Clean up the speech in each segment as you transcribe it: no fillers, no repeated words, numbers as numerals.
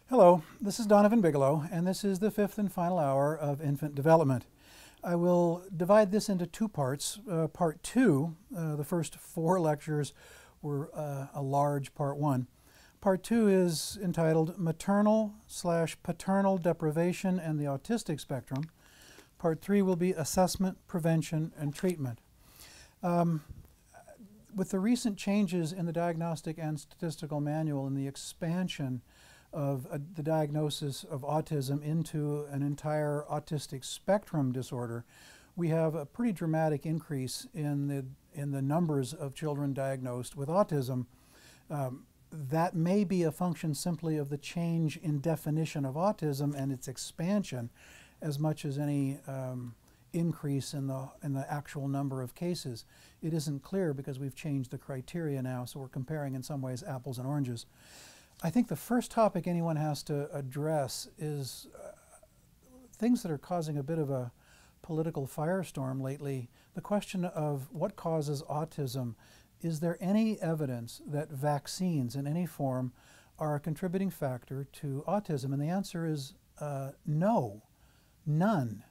Hello, this is Donovan Bigelow, and this is the fifth and final hour of infant development. I will divide this into two parts. Part two, the first four lectures were a large part one. Part two is entitled Maternal/Paternal Deprivation and the Autistic Spectrum. Part three will be Assessment, Prevention, and Treatment. With the recent changes in the Diagnostic and Statistical Manual and the expansion of the diagnosis of autism into an entire autistic spectrum disorder, we have a pretty dramatic increase in the numbers of children diagnosed with autism. That may be a function simply of the change in definition of autism and its expansion, as much as any increase in the actual number of cases. It isn't clear because we've changed the criteria now, so we're comparing in some ways apples and oranges. I think the first topic anyone has to address is things that are causing a bit of a political firestorm lately. The question of what causes autism. Is there any evidence that vaccines in any form are a contributing factor to autism? And the answer is no, none.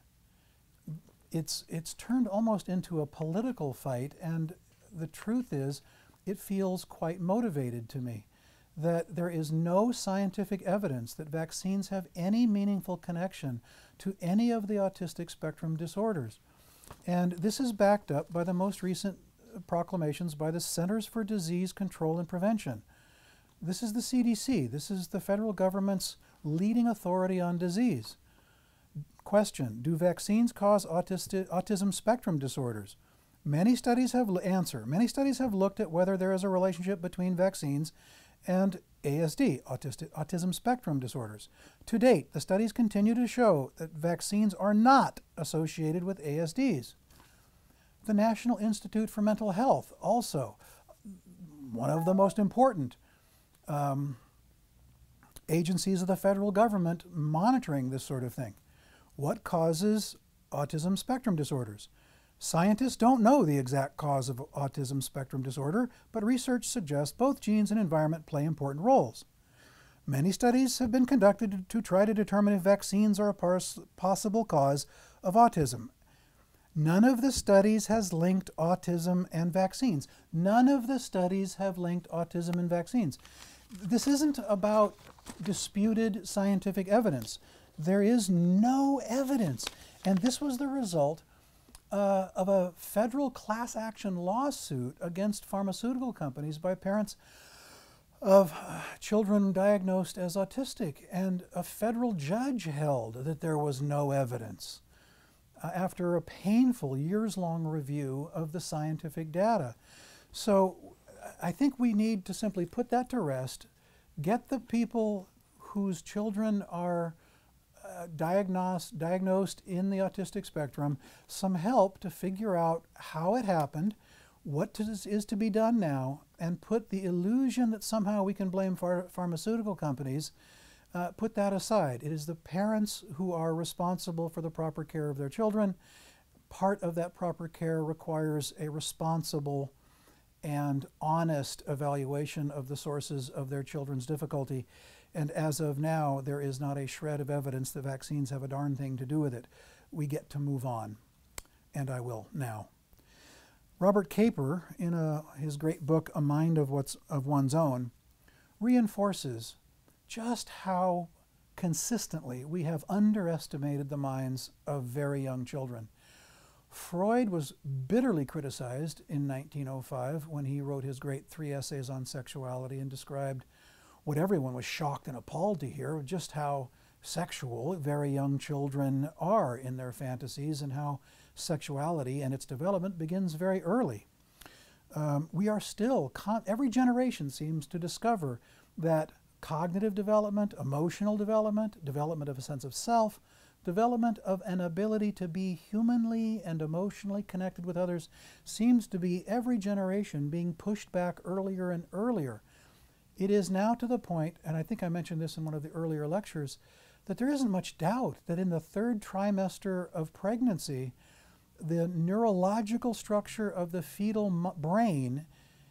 It's turned almost into a political fight, and the truth is it feels quite motivated to me that there is no scientific evidence that vaccines have any meaningful connection to any of the autistic spectrum disorders. And this is backed up by the most recent proclamations by the Centers for Disease Control and Prevention. This is the CDC. This is the federal government's leading authority on disease. Question: do vaccines cause autism spectrum disorders? Many studies have looked at whether there is a relationship between vaccines and ASD, autism spectrum disorders. To date, the studies continue to show that vaccines are not associated with ASDs. The National Institute for Mental Health, also one of the most important agencies of the federal government monitoring this sort of thing. What causes autism spectrum disorders? Scientists don't know the exact cause of autism spectrum disorder, but research suggests both genes and environment play important roles. Many studies have been conducted to try to determine if vaccines are a possible cause of autism. None of the studies has linked autism and vaccines. None of the studies have linked autism and vaccines. This isn't about disputed scientific evidence. There is no evidence, and this was the result of a federal class action lawsuit against pharmaceutical companies by parents of children diagnosed as autistic, and a federal judge held that there was no evidence after a painful years-long review of the scientific data. So I think we need to simply put that to rest, get the people whose children are diagnosed in the autistic spectrum some help to figure out how it happened, what is to be done now, and put the illusion that somehow we can blame pharmaceutical companies, put that aside. It is the parents who are responsible for the proper care of their children. Part of that proper care requires a responsible and honest evaluation of the sources of their children's difficulty. And as of now, there is not a shred of evidence that vaccines have a darn thing to do with it. We get to move on, and I will now. Robert Caper, in his great book, A Mind of One's Own, reinforces just how consistently we have underestimated the minds of very young children. Freud was bitterly criticized in 1905 when he wrote his great 3 essays on sexuality and described what everyone was shocked and appalled to hear, just how sexual very young children are in their fantasies and how sexuality and its development begins very early. We are still, every generation seems to discover that cognitive development, emotional development, development of a sense of self, development of an ability to be humanly and emotionally connected with others seems to be every generation being pushed back earlier and earlier. It is now to the point, and I think I mentioned this in one of the earlier lectures, that there isn't much doubt that in the 3rd trimester of pregnancy, the neurological structure of the fetal brain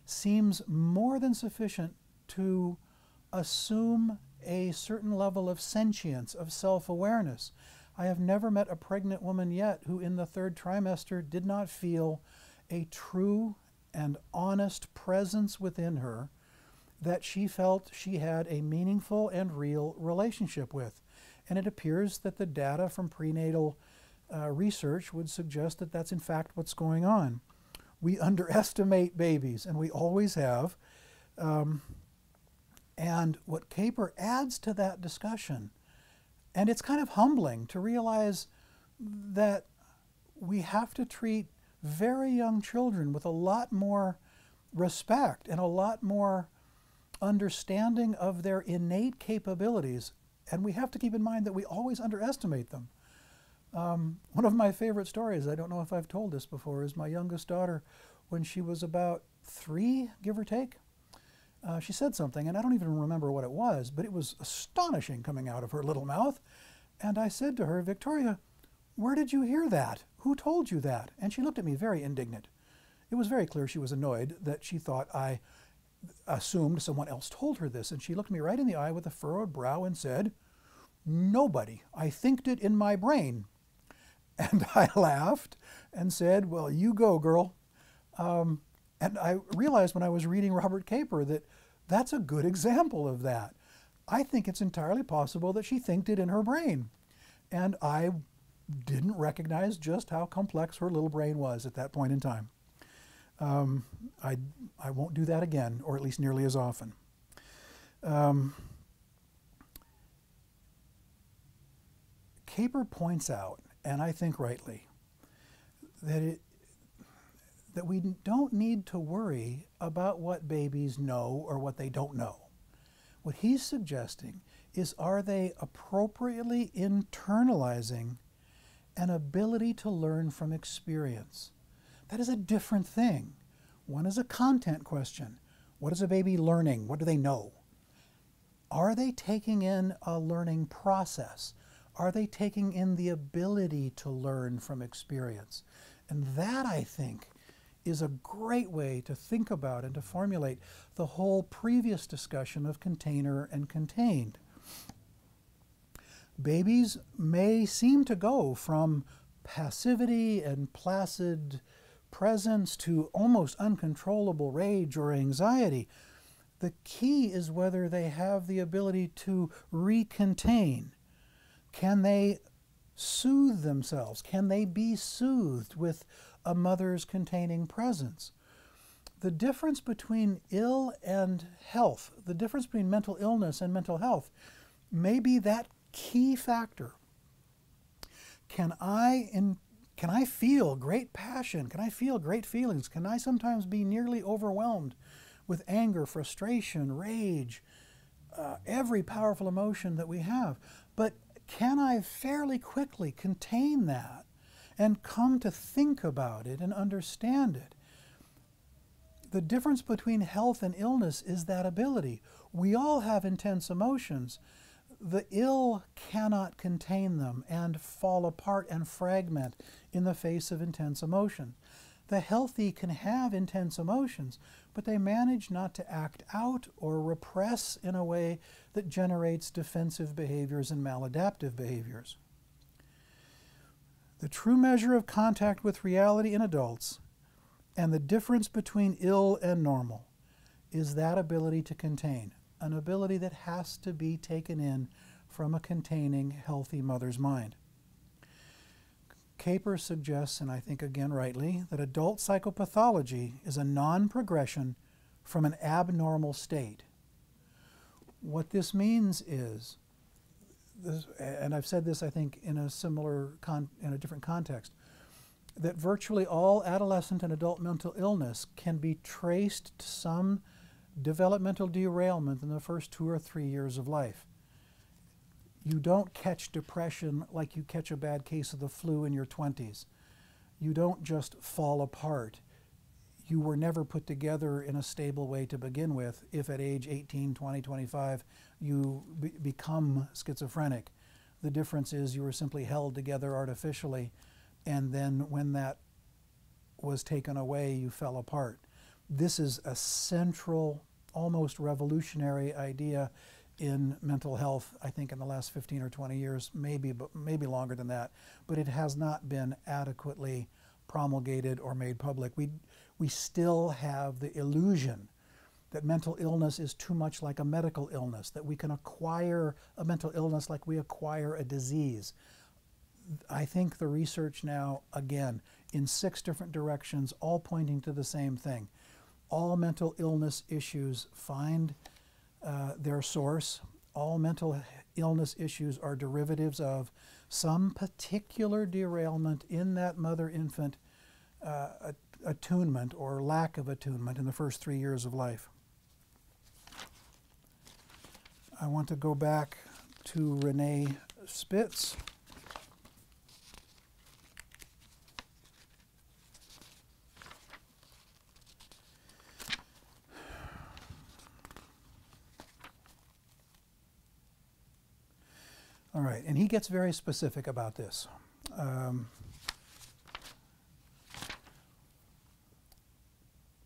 seems more than sufficient to assume a certain level of sentience, of self-awareness. I have never met a pregnant woman yet who in the third trimester did not feel a true and honest presence within her that she felt she had a meaningful and real relationship with. And it appears that the data from prenatal research would suggest that that's in fact what's going on. We underestimate babies, and we always have. And what Caper adds to that discussion, and it's kind of humbling to realize that we have to treat very young children with a lot more respect and a lot more understanding of their innate capabilities. And we have to keep in mind that we always underestimate them. One of my favorite stories, I don't know if I've told this before, is my youngest daughter, when she was about 3, give or take, she said something, and I don't even remember what it was, but it was astonishing coming out of her little mouth. And I said to her, "Victoria, where did you hear that? Who told you that?" And she looked at me very indignant. It was very clear she was annoyed that she thought I assumed someone else told her this. And she looked me right in the eye with a furrowed brow and said, "Nobody. I thinked it in my brain." And I laughed and said, "Well, you go, girl." And I realized when I was reading Robert Caper that that's a good example of that. I think it's entirely possible that she thinked it in her brain. And I didn't recognize just how complex her little brain was at that point in time. I won't do that again, or at least nearly as often. Caper points out, and I think rightly, that we don't need to worry about what babies know or what they don't know. What he's suggesting is, are they appropriately internalizing an ability to learn from experience? That is a different thing. One is a content question. What is a baby learning? What do they know? Are they taking in a learning process? Are they taking in the ability to learn from experience? And that, I think, is a great way to think about and to formulate the whole previous discussion of container and contained. Babies may seem to go from passivity and placid presence to almost uncontrollable rage or anxiety. The key is whether they have the ability to recontain. Can they soothe themselves? Can they be soothed with a mother's containing presence? The difference between ill and health, the difference between mental illness and mental health, may be that key factor. Can I feel great passion? Can I feel great feelings? Can I sometimes be nearly overwhelmed with anger, frustration, rage, every powerful emotion that we have? But can I fairly quickly contain that and come to think about it and understand it? The difference between health and illness is that ability. We all have intense emotions. The ill cannot contain them and fall apart and fragment in the face of intense emotion. The healthy can have intense emotions, but they manage not to act out or repress in a way that generates defensive behaviors and maladaptive behaviors. The true measure of contact with reality in adults and the difference between ill and normal is that ability to contain, an ability that has to be taken in from a containing, healthy mother's mind. Caper suggests, and I think again rightly, that adult psychopathology is a non-progression from an abnormal state. What this means is, and I've said this I think in a different context, that virtually all adolescent and adult mental illness can be traced to some developmental derailment in the first 2 or 3 years of life. You don't catch depression like you catch a bad case of the flu in your 20s. You don't just fall apart. You were never put together in a stable way to begin with if at age 18, 20, 25 you become schizophrenic. The difference is you were simply held together artificially, and then when that was taken away, you fell apart. This is a central, almost revolutionary idea in mental health, I think, in the last 15 or 20 years, maybe longer than that, but it has not been adequately promulgated or made public. We still have the illusion that mental illness is too much like a medical illness, that we can acquire a mental illness like we acquire a disease. I think the research now, again, in 6 different directions, all pointing to the same thing. All mental illness issues find their source. All mental illness issues are derivatives of some particular derailment in that mother-infant attunement or lack of attunement in the first 3 years of life. I want to go back to Renee Spitz. All right, and he gets very specific about this.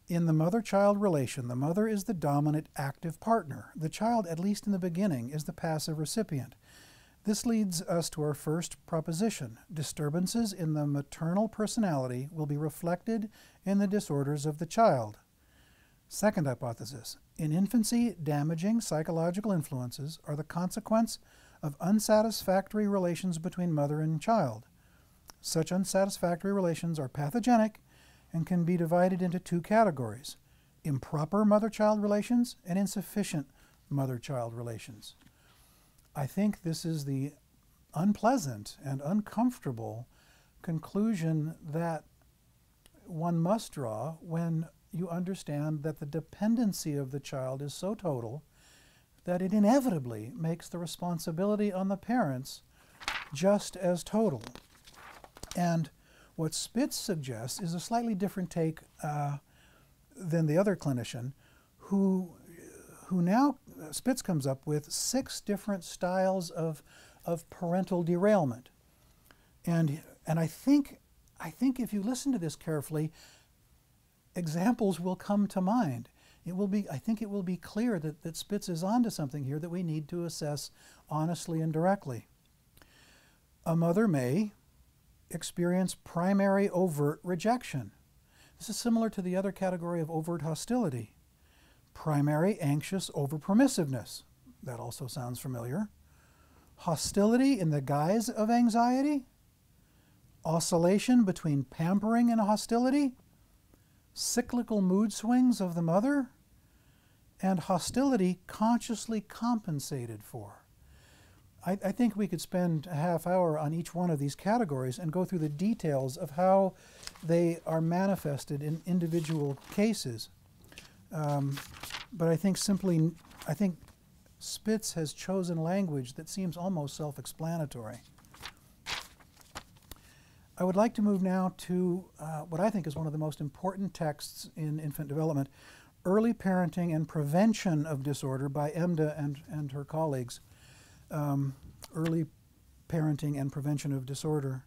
In the mother-child relation, the mother is the dominant active partner. The child, at least in the beginning, is the passive recipient. This leads us to our first proposition. Disturbances in the maternal personality will be reflected in the disorders of the child. Second hypothesis. In infancy, damaging psychological influences are the consequence of unsatisfactory relations between mother and child. Such unsatisfactory relations are pathogenic and can be divided into 2 categories: improper mother-child relations and insufficient mother-child relations. I think this is the unpleasant and uncomfortable conclusion that one must draw when you understand that the dependency of the child is so total that it inevitably makes the responsibility on the parents just as total. And what Spitz suggests is a slightly different take than the other clinician, who now, Spitz comes up with 6 different styles of parental derailment. And I think if you listen to this carefully, examples will come to mind. I think it will be clear that Spitz is onto something here that we need to assess honestly and directly. A mother may experience primary overt rejection. This is similar to the other category of overt hostility. Primary anxious overpermissiveness. That also sounds familiar. Hostility in the guise of anxiety. Oscillation between pampering and hostility. Cyclical mood swings of the mother. And hostility consciously compensated for. I think we could spend a half hour on each one of these categories and go through the details of how they are manifested in individual cases. But I think Spitz has chosen language that seems almost self-explanatory. I would like to move now to what I think is one of the most important texts in infant development, Early Parenting and Prevention of Disorder by Emda and her colleagues. Early Parenting and Prevention of Disorder.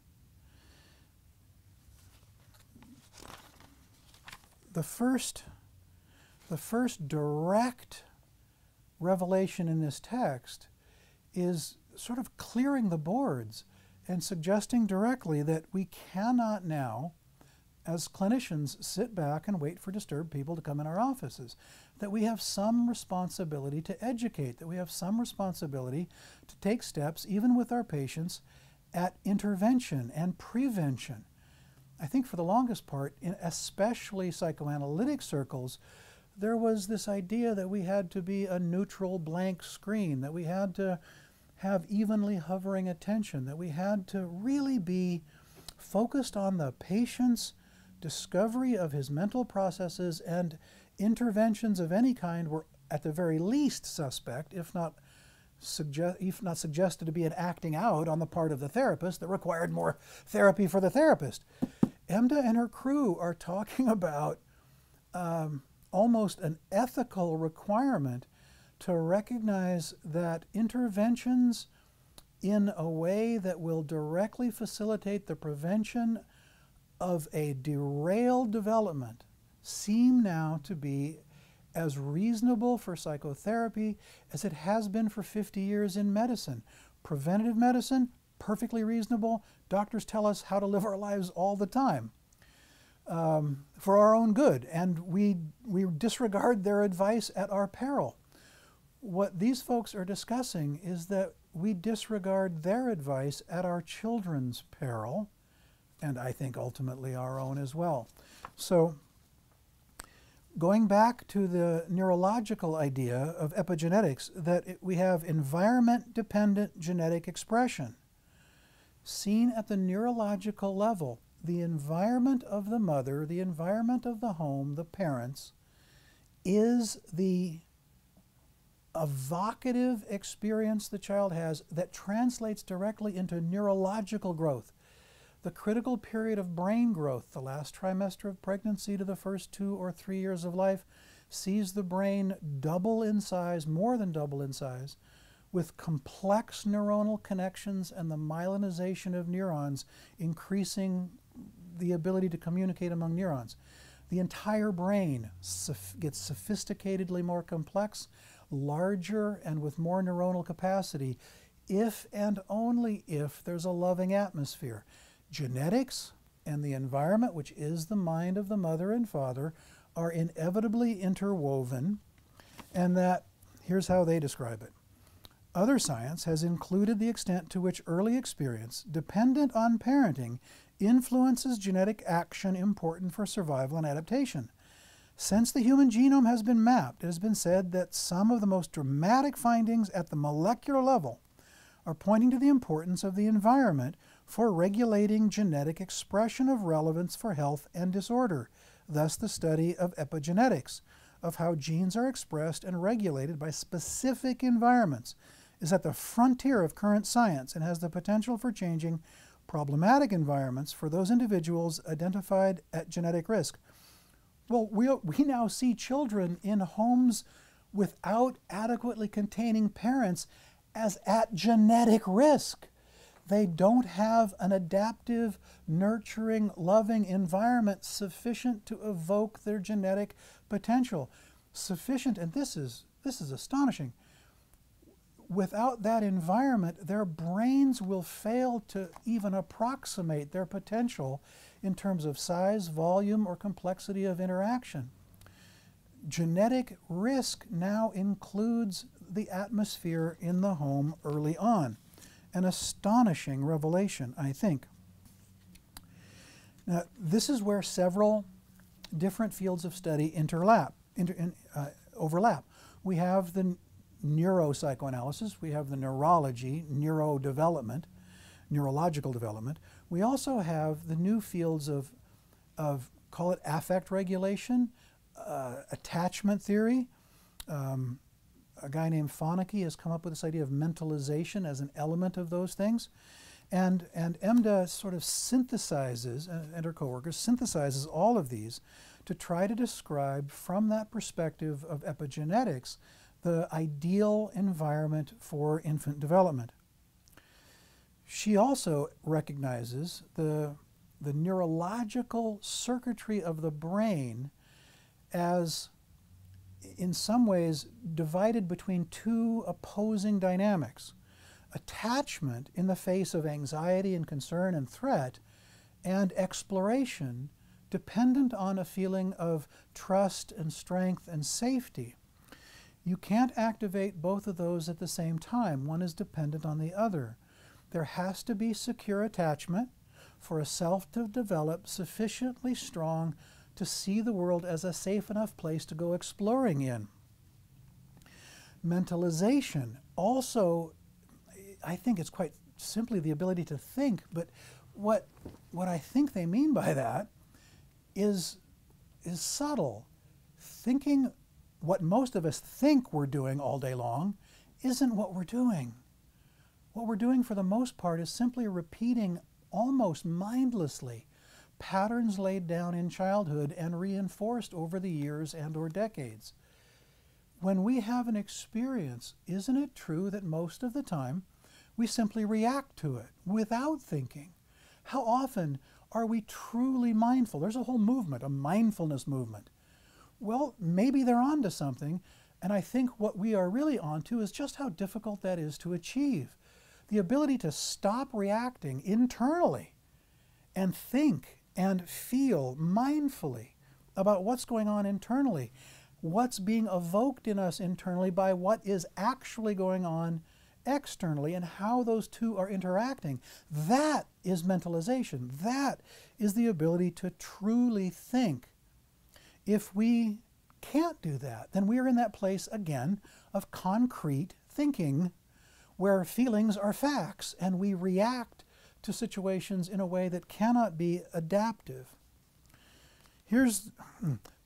The first direct revelation in this text is sort of clearing the boards and suggesting directly that we cannot now, as clinicians, sit back and wait for disturbed people to come in our offices. That we have some responsibility to educate, that we have some responsibility to take steps, even with our patients, at intervention and prevention. I think for the longest part, in especially psychoanalytic circles, there was this idea that we had to be a neutral blank screen, that we had to have evenly hovering attention, that we had to really be focused on the patient's discovery of his mental processes, and interventions of any kind were at the very least suspect, if not suggested to be an acting out on the part of the therapist that required more therapy for the therapist. Emda and her crew are talking about almost an ethical requirement to recognize that interventions in a way that will directly facilitate the prevention of a derailed development seem now to be as reasonable for psychotherapy as it has been for 50 years in medicine. Preventative medicine, perfectly reasonable. Doctors tell us how to live our lives all the time for our own good, and we disregard their advice at our peril. What these folks are discussing is that we disregard their advice at our children's peril, and I think ultimately our own as well. So, going back to the neurological idea of epigenetics, that we have environment-dependent genetic expression. Seen at the neurological level, the environment of the mother, the environment of the home, the parents, is the evocative experience the child has that translates directly into neurological growth. The critical period of brain growth, the last trimester of pregnancy to the first 2 or 3 years of life, sees the brain double in size, more than double in size, with complex neuronal connections and the myelinization of neurons, increasing the ability to communicate among neurons. The entire brain gets sophisticatedly more complex, larger, and with more neuronal capacity, if and only if there's a loving atmosphere. Genetics and the environment, which is the mind of the mother and father, are inevitably interwoven, and that, here's how they describe it. Other science has included the extent to which early experience, dependent on parenting, influences genetic action important for survival and adaptation. Since the human genome has been mapped, it has been said that some of the most dramatic findings at the molecular level are pointing to the importance of the environment for regulating genetic expression of relevance for health and disorder, thus the study of epigenetics, of how genes are expressed and regulated by specific environments, is at the frontier of current science and has the potential for changing problematic environments for those individuals identified at genetic risk. Well, we now see children in homes without adequately containing parents as at genetic risk. They don't have an adaptive, nurturing, loving environment sufficient to evoke their genetic potential. Sufficient, and this is astonishing. Without that environment, their brains will fail to even approximate their potential in terms of size, volume, or complexity of interaction. Genetic risk now includes the atmosphere in the home early on. An astonishing revelation, I think. Now, this is where several different fields of study overlap. We have the neuropsychoanalysis, we have the neurology, neurodevelopment, neurological development. We also have the new fields of call it affect regulation, attachment theory. A guy named Fonecke has come up with this idea of mentalization as an element of those things. And EMDA sort of synthesizes, and her coworkers, synthesizes all of these to try to describe from that perspective of epigenetics the ideal environment for infant development. She also recognizes the neurological circuitry of the brain as, in some ways, divided between two opposing dynamics. Attachment in the face of anxiety and concern and threat, and exploration dependent on a feeling of trust and strength and safety. You can't activate both of those at the same time. One is dependent on the other. There has to be secure attachment for a self to develop sufficiently strong to see the world as a safe enough place to go exploring in. Mentalization also, I think it's quite simply the ability to think, but what I think they mean by that is subtle. Thinking what most of us think we're doing all day long isn't what we're doing. What we're doing for the most part is simply repeating almost mindlessly patterns laid down in childhood and reinforced over the years and or decades. When we have an experience, isn't it true that most of the time we simply react to it without thinking? How often are we truly mindful? There's a whole movement, a mindfulness movement, well, maybe they're onto something. And I think what we are really onto is just how difficult that is to achieve. The ability to stop reacting internally and think and feel mindfully about what's going on internally, what's being evoked in us internally by what is actually going on externally, and how those two are interacting. That is mentalization. That is the ability to truly think. If we can't do that, then we are in that place again of concrete thinking, where feelings are facts and we react to situations in a way that cannot be adaptive.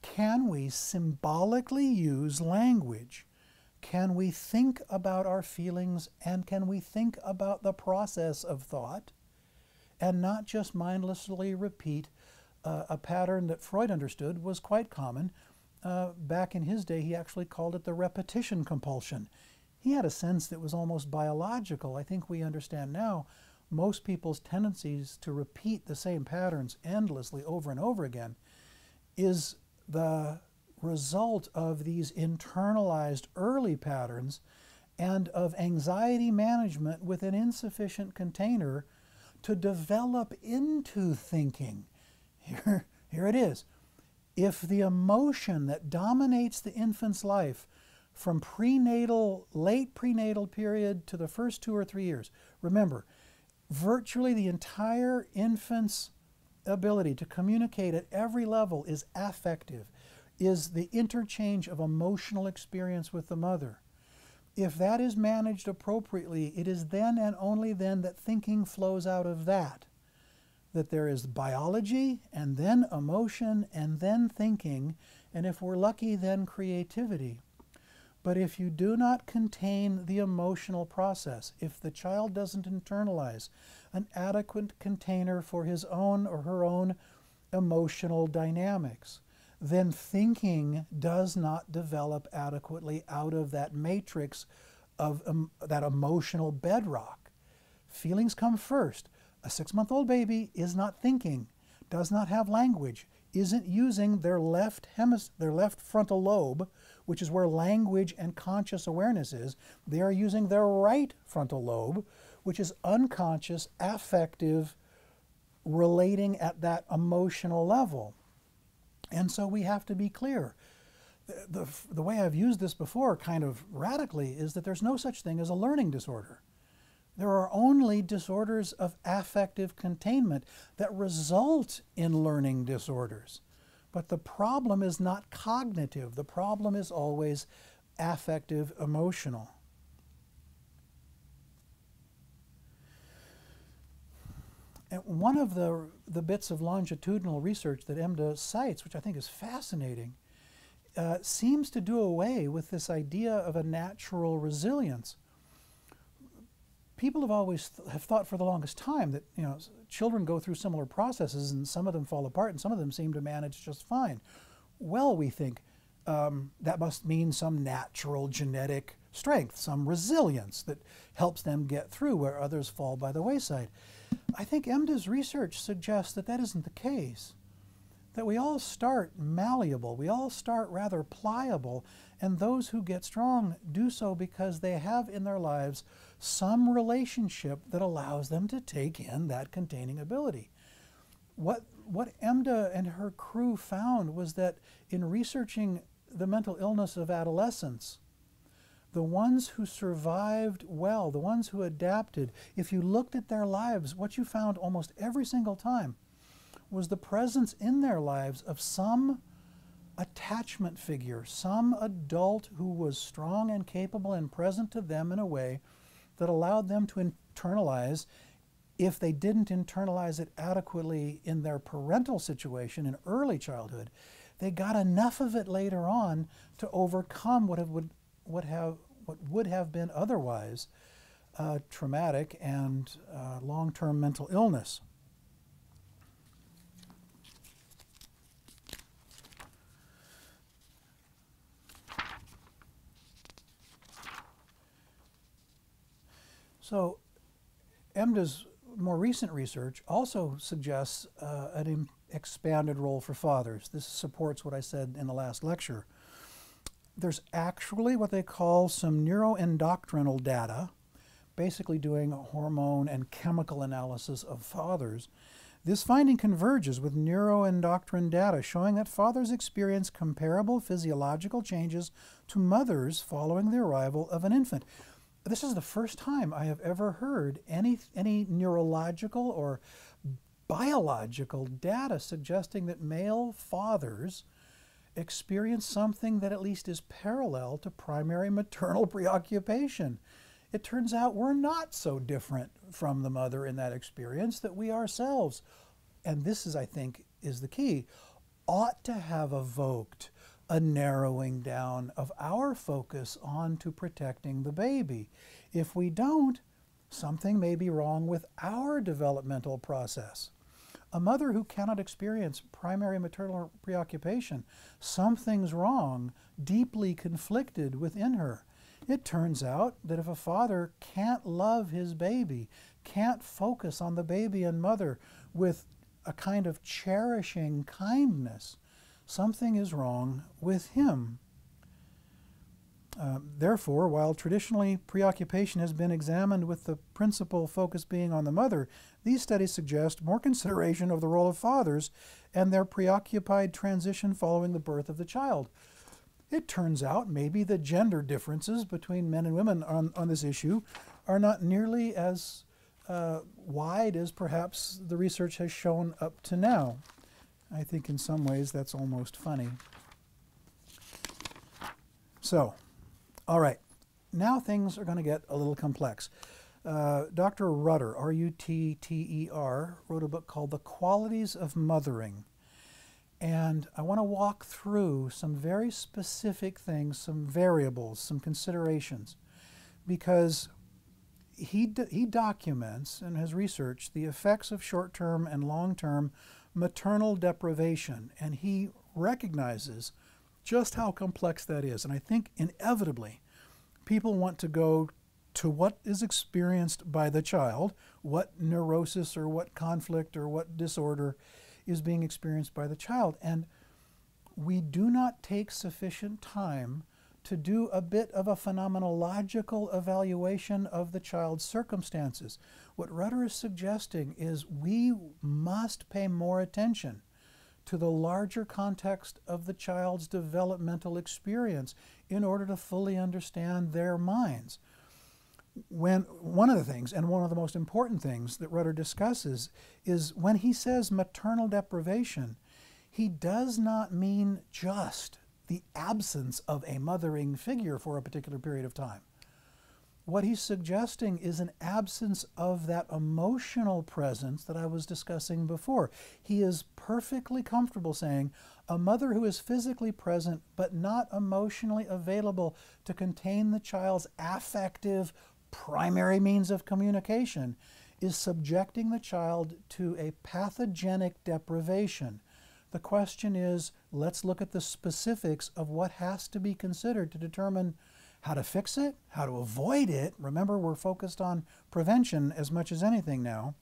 Can we symbolically use language? Can we think about our feelings, and can we think about the process of thought and not just mindlessly repeat a pattern that Freud understood was quite common? Back in his day, he actually called it the repetition compulsion. He had a sense that was almost biological. I think we understand now most people's tendencies to repeat the same patterns endlessly over and over again is the result of these internalized early patterns and of anxiety management with an insufficient container to develop into thinking. Here it is. If the emotion that dominates the infant's life from late prenatal period to the first 2 or 3 years, remember, virtually the entire infant's ability to communicate at every level is affective, is the interchange of emotional experience with the mother. If that is managed appropriately, it is then and only then that thinking flows out of that there is biology, and then emotion, and then thinking, and if we're lucky, then creativity. But if you do not contain the emotional process, if the child doesn't internalize an adequate container for his own or her own emotional dynamics, then thinking does not develop adequately out of that matrix of that emotional bedrock. Feelings come first. A 6-month-old baby is not thinking, does not have language, isn't using their left frontal lobe, which is where language and conscious awareness is. They are using their right frontal lobe, which is unconscious, affective, relating at that emotional level. And so we have to be clear. The way I've used this before kind of radically is that there's no such thing as a learning disorder. There are only disorders of affective containment that result in learning disorders. But the problem is not cognitive. The problem is always affective, emotional. And one of the bits of longitudinal research that EMDA cites, which I think is fascinating, seems to do away with this idea of a natural resilience. People have always thought for the longest time that children go through similar processes and some of them fall apart and some of them seem to manage just fine. Well, we think that must mean some natural genetic strength, some resilience that helps them get through where others fall by the wayside. I think EMDA's research suggests that that isn't the case, that we all start malleable, we all start rather pliable, and those who get strong do so because they have in their lives some relationship that allows them to take in that containing ability. What EMDA and her crew found was that in researching the mental illness of adolescents, the ones who survived well, the ones who adapted, if you looked at their lives, what you found almost every single time was the presence in their lives of some attachment figure, some adult who was strong and capable and present to them in a way that allowed them to internalize. If they didn't internalize it adequately in their parental situation in early childhood, they got enough of it later on to overcome what would have been otherwise traumatic and long-term mental illness. So EMDA's more recent research also suggests an expanded role for fathers. This supports what I said in the last lecture. There's actually what they call some neuroendocrinal data, basically doing hormone and chemical analysis of fathers. This finding converges with neuroendocrine data showing that fathers experience comparable physiological changes to mothers following the arrival of an infant. This is the first time I have ever heard any neurological or biological data suggesting that male fathers experience something that at least is parallel to primary maternal preoccupation. It turns out we're not so different from the mother in that experience, that we ourselves, and this is, I think, is the key, ought to have evoked a narrowing down of our focus on to protecting the baby. If we don't, something may be wrong with our developmental process. A mother who cannot experience primary maternal preoccupation, something's wrong, deeply conflicted within her. It turns out that if a father can't love his baby, can't focus on the baby and mother with a kind of cherishing kindness, something is wrong with him. Therefore, while traditionally preoccupation has been examined with the principal focus being on the mother, these studies suggest more consideration of the role of fathers and their preoccupied transition following the birth of the child. It turns out maybe the gender differences between men and women on this issue are not nearly as wide as perhaps the research has shown up to now. I think in some ways that's almost funny. So, all right, now things are going to get a little complex. Dr. Rutter, R-U-T-T-E-R, wrote a book called The Qualities of Mothering. And I want to walk through some very specific things, some variables, some considerations, because he documents and has researched the effects of short-term and long-term maternal deprivation, and he recognizes just how complex that is. And I think inevitably people want to go to what is experienced by the child, what neurosis or what conflict or what disorder is being experienced by the child. And we do not take sufficient time to do a bit of a phenomenological evaluation of the child's circumstances. What Rutter is suggesting is we must pay more attention to the larger context of the child's developmental experience in order to fully understand their minds. One of the things, and one of the most important things that Rutter discusses, is when he says maternal deprivation, he does not mean just the absence of a mothering figure for a particular period of time. What he's suggesting is an absence of that emotional presence that I was discussing before. He is perfectly comfortable saying a mother who is physically present but not emotionally available to contain the child's affective primary means of communication is subjecting the child to a pathogenic deprivation. The question is, let's look at the specifics of what has to be considered to determine how to fix it, how to avoid it. Remember, we're focused on prevention as much as anything now.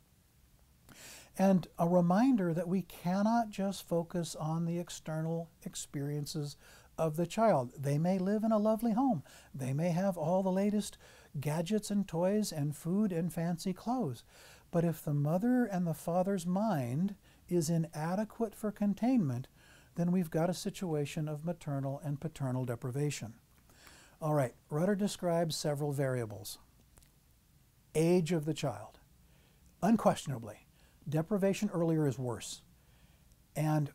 And a reminder that we cannot just focus on the external experiences of the child. They may live in a lovely home. They may have all the latest gadgets and toys and food and fancy clothes. But if the mother and the father's mind is inadequate for containment, then we've got a situation of maternal and paternal deprivation. All right, Rutter describes several variables. Age of the child. Unquestionably, deprivation earlier is worse. And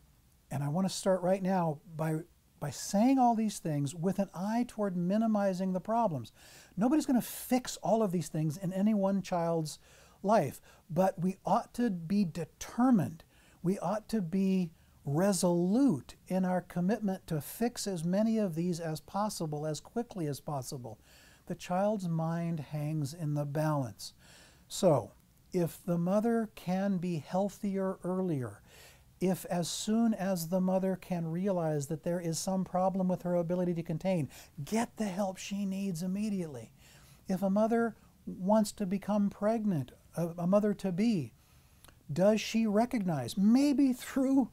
I want to start right now by saying all these things with an eye toward minimizing the problems. Nobody's going to fix all of these things in any one child's life, but we ought to be determined. We ought to be resolute in our commitment to fix as many of these as possible, as quickly as possible. The child's mind hangs in the balance. So, if the mother can be healthier earlier, if as soon as the mother can realize that there is some problem with her ability to contain, get the help she needs immediately. If a mother wants to become pregnant, a mother-to-be, Does she recognize, maybe through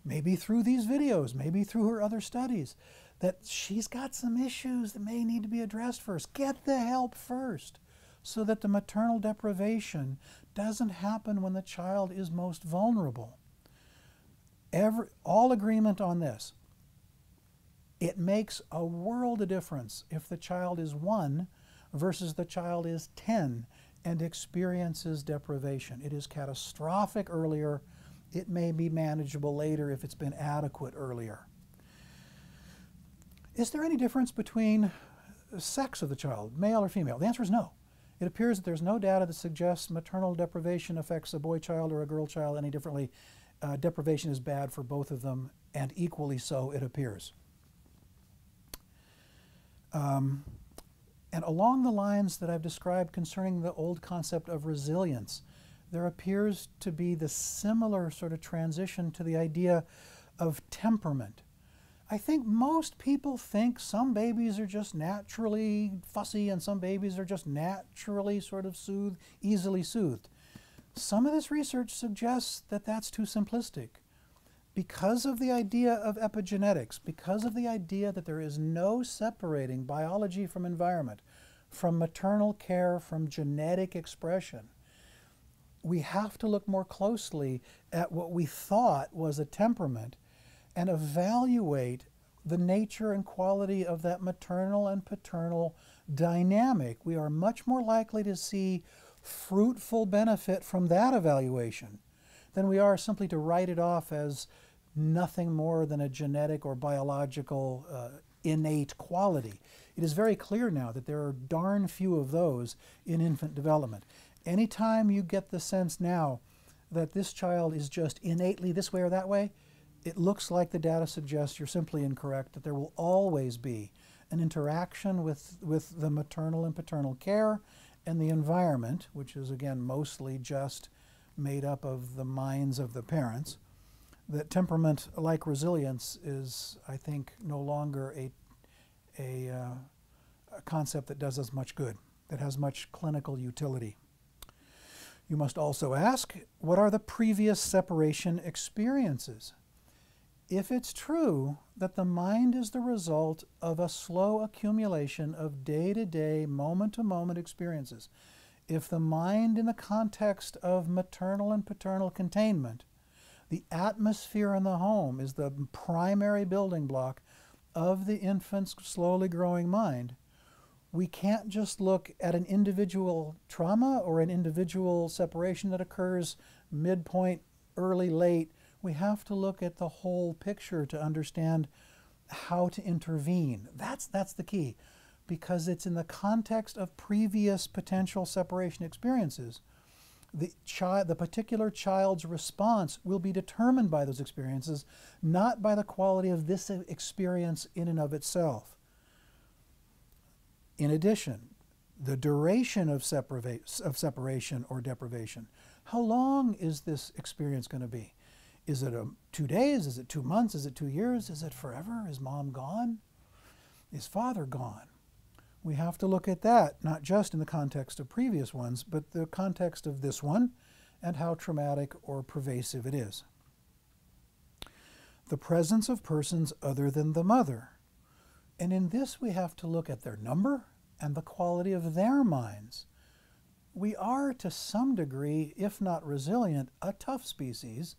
these videos, maybe through her other studies, that she's got some issues that may need to be addressed first? Get the help first so that the maternal deprivation doesn't happen when the child is most vulnerable. All agreement on this. It makes a world of difference if the child is 1 versus the child is 10 and experiences deprivation. It is catastrophic earlier. It may be manageable later if it's been adequate earlier. Is there any difference between the sex of the child, male or female? The answer is no. It appears that there's no data that suggests maternal deprivation affects a boy child or a girl child any differently. Deprivation is bad for both of them, and equally so, it appears. And along the lines that I've described concerning the old concept of resilience, there appears to be the similar sort of transition to the idea of temperament. I think most people think some babies are just naturally fussy and some babies are just naturally sort of easily soothed. Some of this research suggests that that's too simplistic. Because of the idea of epigenetics, because of the idea that there is no separating biology from environment, from maternal care, from genetic expression, we have to look more closely at what we thought was a temperament and evaluate the nature and quality of that maternal and paternal dynamic. We are much more likely to see fruitful benefit from that evaluation than we are simply to write it off as nothing more than a genetic or biological innate quality. It is very clear now that there are darn few of those in infant development. Anytime you get the sense now that this child is just innately this way or that way, it looks like the data suggests you're simply incorrect, that there will always be an interaction with the maternal and paternal care and the environment, which is again mostly just made up of the minds of the parents. That temperament, like resilience, is, I think, no longer a concept that does us much good, that has much clinical utility. You must also ask, what are the previous separation experiences? If it's true that the mind is the result of a slow accumulation of day-to-day, moment-to-moment experiences, if the mind in the context of maternal and paternal containment, the atmosphere in the home is the primary building block of the infant's slowly growing mind, we can't just look at an individual trauma or an individual separation that occurs midpoint, early, late. We have to look at the whole picture to understand how to intervene. That's the key, because it's in the context of previous potential separation experiences. The particular child's response will be determined by those experiences, not by the quality of this experience in and of itself. In addition, the duration of separation or deprivation. How long is this experience going to be? Is it 2 days? Is it 2 months? Is it 2 years? Is it forever? Is mom gone? Is father gone? We have to look at that, not just in the context of previous ones, but the context of this one and how traumatic or pervasive it is. The presence of persons other than the mother. And in this we have to look at their number and the quality of their minds. We are, to some degree, if not resilient, a tough species,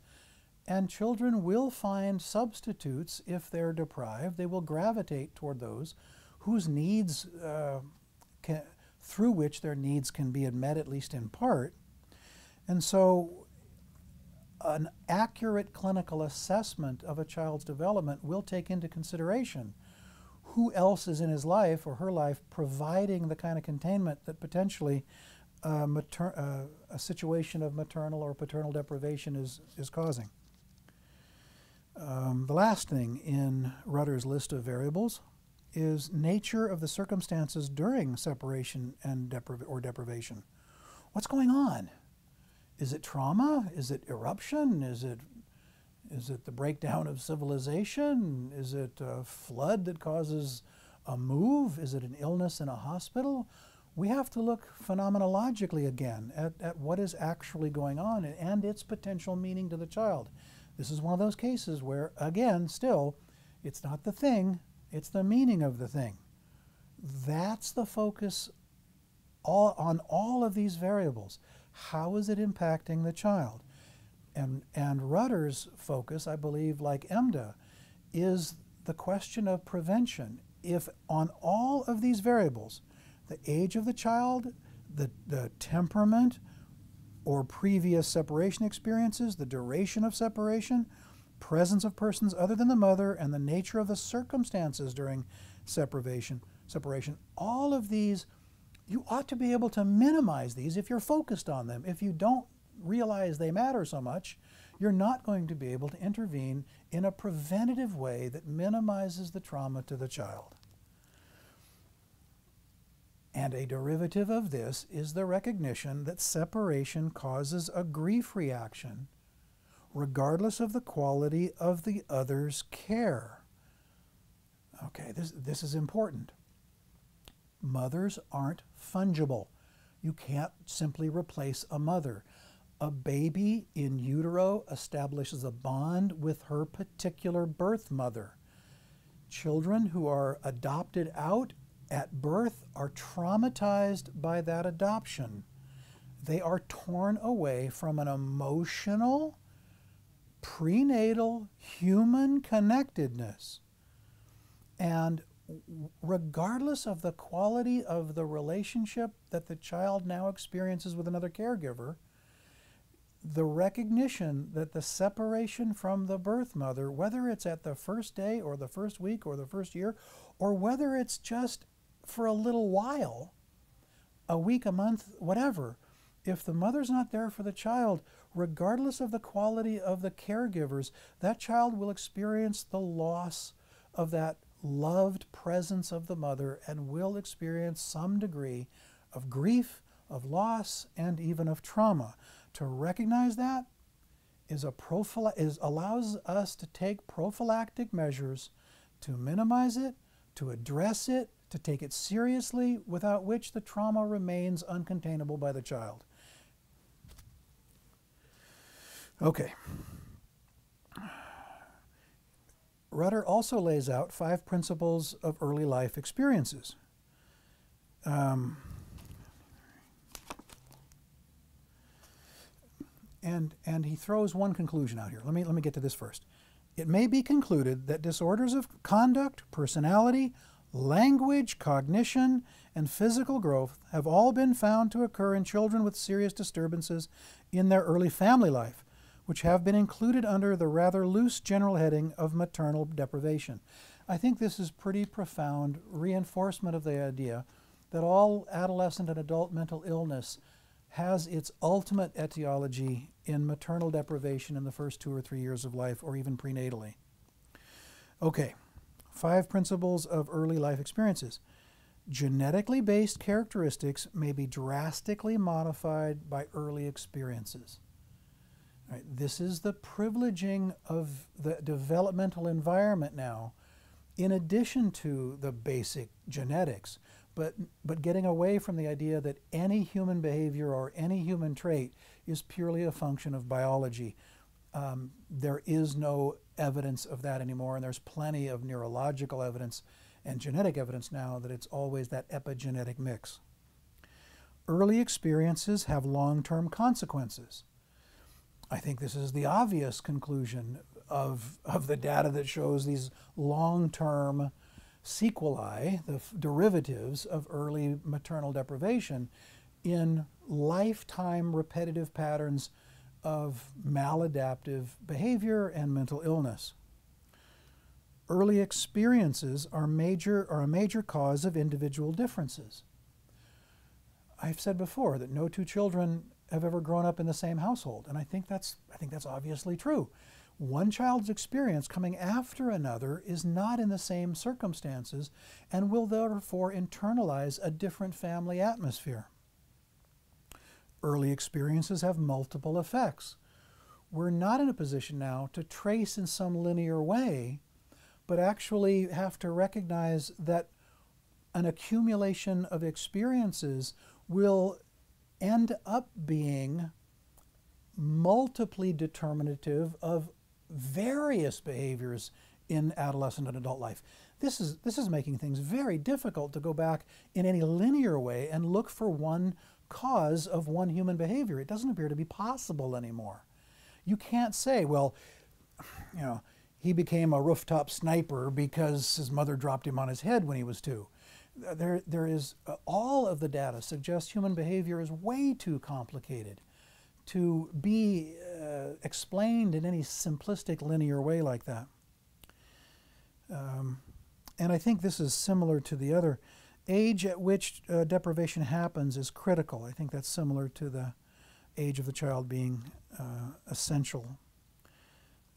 and children will find substitutes if they're deprived. They will gravitate toward those whose needs, through which their needs can be met, at least in part. And so an accurate clinical assessment of a child's development will take into consideration who else is in his life or her life providing the kind of containment that potentially a situation of maternal or paternal deprivation is causing. The last thing in Rutter's list of variables is nature of the circumstances during separation and deprivation. What's going on? Is it trauma? Is it eruption? Is it the breakdown of civilization? Is it a flood that causes a move? Is it an illness in a hospital? we have to look phenomenologically again at what is actually going on and its potential meaning to the child. This is one of those cases where, again, still, it's not the thing, it's the meaning of the thing. That's the focus on all of these variables. How is it impacting the child? And Rudder's focus, I believe, like EMDA, is the question of prevention. If on all of these variables, the age of the child, the temperament or previous separation experiences, the duration of separation, presence of persons other than the mother, and the nature of the circumstances during separation, all of these, you ought to be able to minimize these if you're focused on them. If you don't realize they matter so much, you're not going to be able to intervene in a preventative way that minimizes the trauma to the child. And a derivative of this is the recognition that separation causes a grief reaction regardless of the quality of the other's care. Okay, this is important. Mothers aren't fungible. You can't simply replace a mother. A baby in utero establishes a bond with her particular birth mother. Children who are adopted out at birth are traumatized by that adoption. They are torn away from an emotional, prenatal, human connectedness. And regardless of the quality of the relationship that the child now experiences with another caregiver, the recognition that the separation from the birth mother, whether it's at the first day or the first week or the first year, or whether it's just for a little while, a week, a month, whatever, if the mother's not there for the child, regardless of the quality of the caregivers, that child will experience the loss of that loved presence of the mother and will experience some degree of grief, of loss, and even of trauma. To recognize that allows us to take prophylactic measures to minimize it, to address it, to take it seriously, without which the trauma remains uncontainable by the child. Okay. Rudder also lays out 5 principles of early life experiences. And he throws one conclusion out here. Let me get to this first. It may be concluded that disorders of conduct, personality, language, cognition, and physical growth have all been found to occur in children with serious disturbances in their early family life, which have been included under the rather loose general heading of maternal deprivation. I think this is pretty profound reinforcement of the idea that all adolescent and adult mental illness has its ultimate etiology in maternal deprivation in the first 2 or 3 years of life, or even prenatally. Okay, 5 principles of early life experiences. Genetically based characteristics may be drastically modified by early experiences. Right, this is the privileging of the developmental environment now, in addition to the basic genetics, but getting away from the idea that any human behavior or any human trait is purely a function of biology. There is no evidence of that anymore, and there's plenty of neurological evidence and genetic evidence now that it's always that epigenetic mix. Early experiences have long-term consequences. I think this is the obvious conclusion of the data that shows these long-term sequelae, the derivatives of early maternal deprivation, in lifetime repetitive patterns of maladaptive behavior and mental illness. Early experiences are a major cause of individual differences. I've said before that no 2 children have ever grown up in the same household, and I think that's obviously true. One child's experience coming after another is not in the same circumstances and will therefore internalize a different family atmosphere. Early experiences have multiple effects. We're not in a position now to trace in some linear way, but actually have to recognize that an accumulation of experiences will end up being multiply determinative of various behaviors in adolescent and adult life. This is making things very difficult to go back in any linear way and look for one cause of one human behavior. It doesn't appear to be possible anymore. You can't say, well, you know, he became a rooftop sniper because his mother dropped him on his head when he was 2. There is all of the data suggests human behavior is way too complicated to be explained in any simplistic linear way like that. And I think this is similar to the other. Age at which deprivation happens is critical. I think that's similar to the age of the child being essential.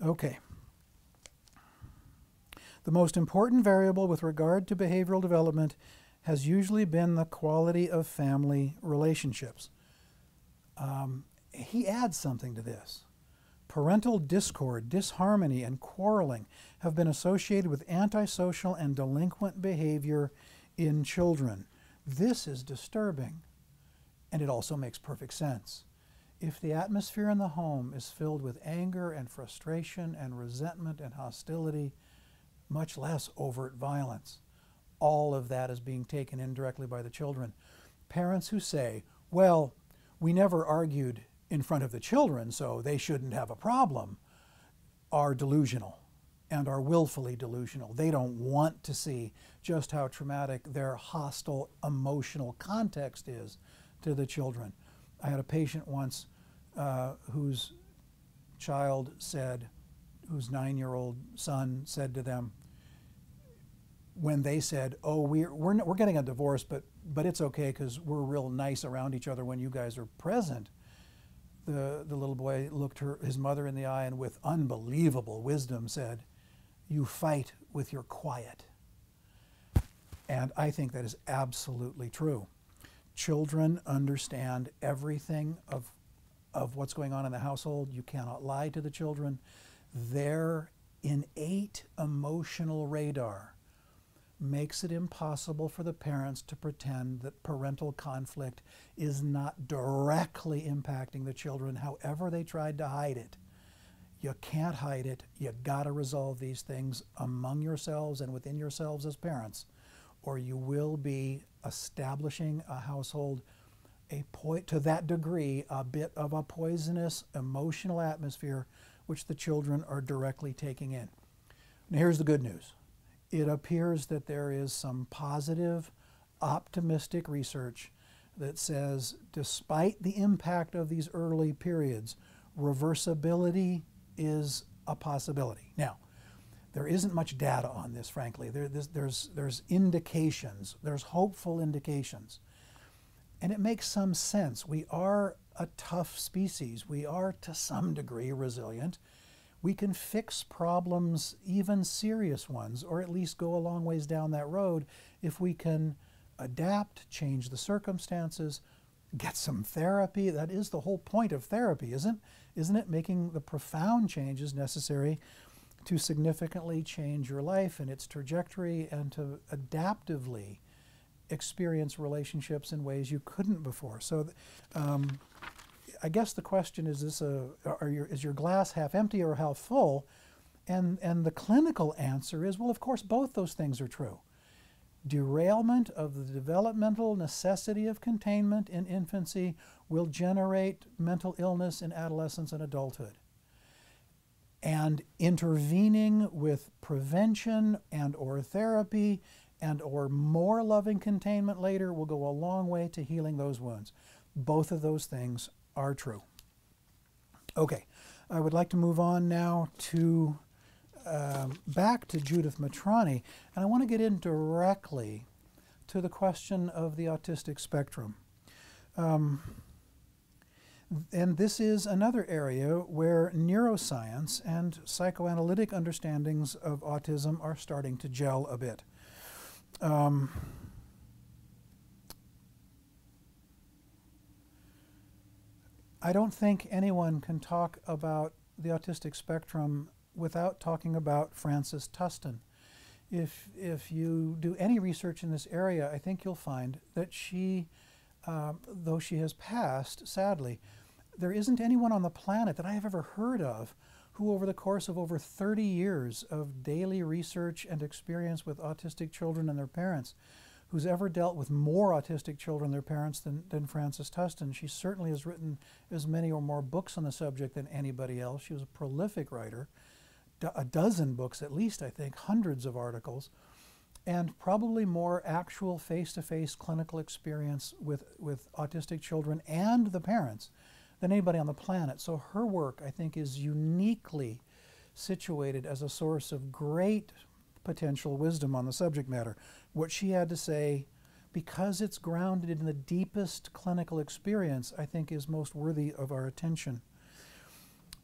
Okay. The most important variable with regard to behavioral development has usually been the quality of family relationships. He adds something to this. Parental discord, disharmony, and quarreling have been associated with antisocial and delinquent behavior in children. This is disturbing, and it also makes perfect sense. If the atmosphere in the home is filled with anger and frustration and resentment and hostility, much less overt violence, all of that is being taken in directly by the children. Parents who say, well, we never argued in front of the children, so they shouldn't have a problem, are delusional and are willfully delusional. They don't want to see just how traumatic their hostile emotional context is to the children. I had a patient once whose child said, whose 9-year-old son said to them, when they said, oh, we're getting a divorce, but it's okay because we're real nice around each other when you guys are present. The little boy looked his mother in the eye and with unbelievable wisdom said, you fight with your quiet. And I think that is absolutely true. Children understand everything of what's going on in the household. You cannot lie to the children. Their innate emotional radar makes it impossible for the parents to pretend that parental conflict is not directly impacting the children, however they tried to hide it. You can't hide it. You gotta resolve these things among yourselves and within yourselves as parents, or you will be establishing a household to that degree, a bit of a poisonous emotional atmosphere which the children are directly taking in. Now here's the good news. It appears that there is some positive, optimistic research that says, despite the impact of these early periods, reversibility is a possibility. Now, there isn't much data on this, frankly. There's indications, there's hopeful indications. And it makes some sense. We are a tough species. We are, to some degree, resilient. We can fix problems, even serious ones, or at least go a long ways down that road if we can adapt, change the circumstances, get some therapy. That is the whole point of therapy, isn't it? Making the profound changes necessary to significantly change your life and its trajectory and to adaptively experience relationships in ways you couldn't before. So I guess the question is, is your glass half empty or half full? And the clinical answer is, well, of course, both those things are true. Derailment of the developmental necessity of containment in infancy will generate mental illness in adolescence and adulthood. And intervening with prevention and or therapy and or more loving containment later will go a long way to healing those wounds. Both of those things are true. Okay, I would like to move on now to back to Judith Matrani, and I want to get in directly to the question of the autistic spectrum. And this is another area where neuroscience and psychoanalytic understandings of autism are starting to gel a bit. I don't think anyone can talk about the autistic spectrum without talking about Francis Tustin. if you do any research in this area, I think you'll find that she, though she has passed, sadly, there isn't anyone on the planet that I have ever heard of who, over the course of over 30 years of daily research and experience with autistic children and their parents, who's ever dealt with more autistic children and their parents than Frances Tustin. She certainly has written as many or more books on the subject than anybody else. She was a prolific writer, a dozen books at least, I think, hundreds of articles, and probably more actual face-to-face clinical experience with autistic children and the parents than anybody on the planet. So her work, I think, is uniquely situated as a source of great potential wisdom on the subject matter. What she had to say, because it's grounded in the deepest clinical experience, I think is most worthy of our attention.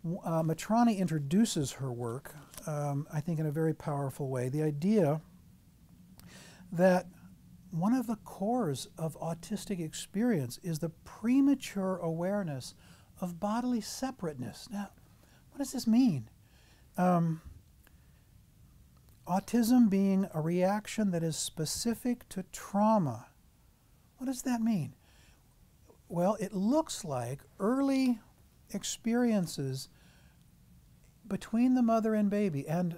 Matrani introduces her work, I think, in a very powerful way. The idea that one of the cores of autistic experience is the premature awareness of bodily separateness. Now, what does this mean? Autism being a reaction that is specific to trauma. What does that mean? Well, it looks like early experiences between the mother and baby, and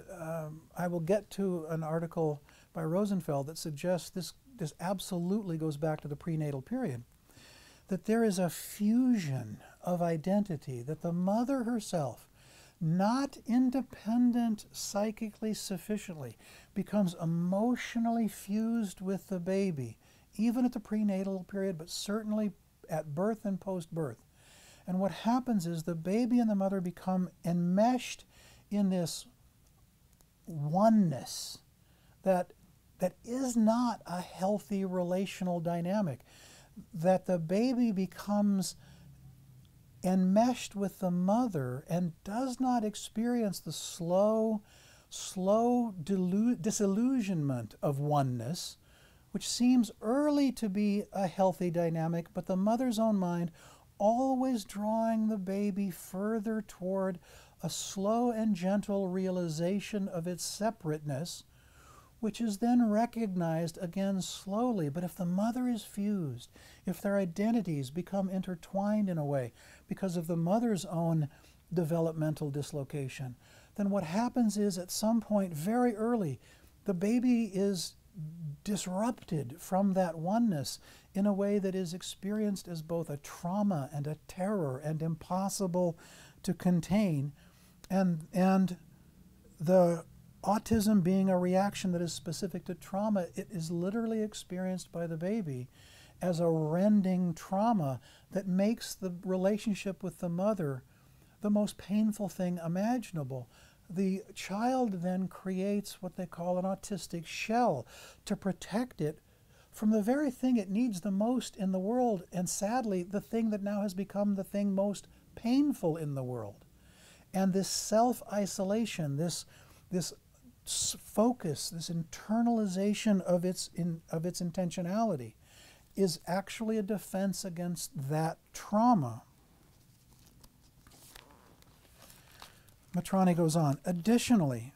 I will get to an article by Rosenfeld that suggests this absolutely goes back to the prenatal period, that there is a fusion of identity, that the mother herself, not independent psychically sufficiently, becomes emotionally fused with the baby, even at the prenatal period, but certainly at birth and post-birth. And what happens is the baby and the mother become enmeshed in this oneness that is not a healthy relational dynamic, that the baby becomes enmeshed with the mother and does not experience the slow disillusionment of oneness, which seems early to be a healthy dynamic, but the mother's own mind always drawing the baby further toward a slow and gentle realization of its separateness, which is then recognized again slowly. But if the mother is fused, if their identities become intertwined in a way because of the mother's own developmental dislocation, then what happens is at some point very early, the baby is disrupted from that oneness in a way that is experienced as both a trauma and a terror and impossible to contain. And the autism being a reaction that is specific to trauma, it is literally experienced by the baby as a rending trauma that makes the relationship with the mother the most painful thing imaginable. The child then creates what they call an autistic shell to protect it from the very thing it needs the most in the world, and sadly, the thing that now has become the thing most painful in the world. And this self-isolation, this focus, this internalization of its intentionality is actually a defense against that trauma. Matrani goes on. Additionally,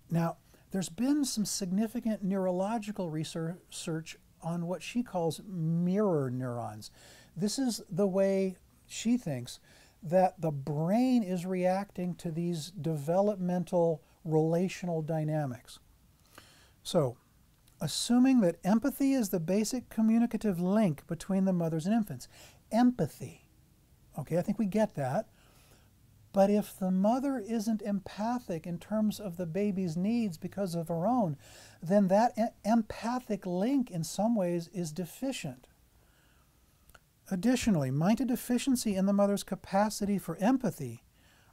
now there's been some significant neurological research on what she calls mirror neurons. This is the way she thinks that the brain is reacting to these developmental relational dynamics. So, assuming that empathy is the basic communicative link between the mothers and infants. Empathy. Okay, I think we get that. But if the mother isn't empathic in terms of the baby's needs because of her own, then that empathic link in some ways is deficient. Additionally, might a deficiency in the mother's capacity for empathy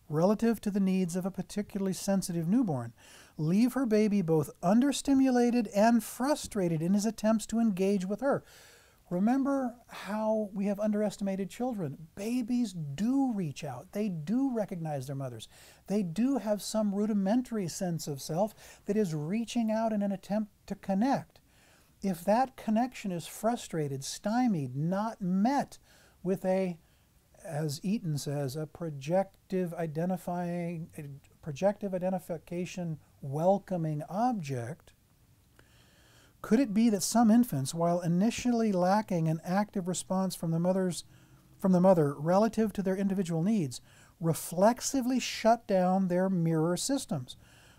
relative to the needs of a particularly sensitive newborn leave her baby both understimulated and frustrated in his attempts to engage with her? Remember how we have underestimated children. Babies do reach out. They do recognize their mothers. They do have some rudimentary sense of self that is reaching out in an attempt to connect. If that connection is frustrated, stymied, not met with a, as Eaton says, a projective identification welcoming object, Could it be that some infants, while initially lacking an active response from the mother relative to their individual needs, reflexively shut down their mirror systems?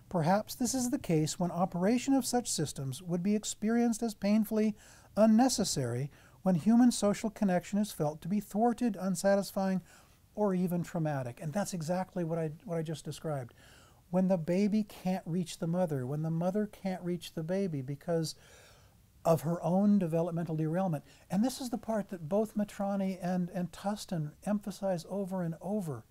Perhaps this is the case when operation of such systems would be experienced as painfully unnecessary when human social connection is felt to be thwarted, unsatisfying, or even traumatic. And that's exactly what I just described. When the baby can't reach the mother, when the mother can't reach the baby because of her own developmental derailment. And this is the part that both Matrani and Tustin emphasize over and over.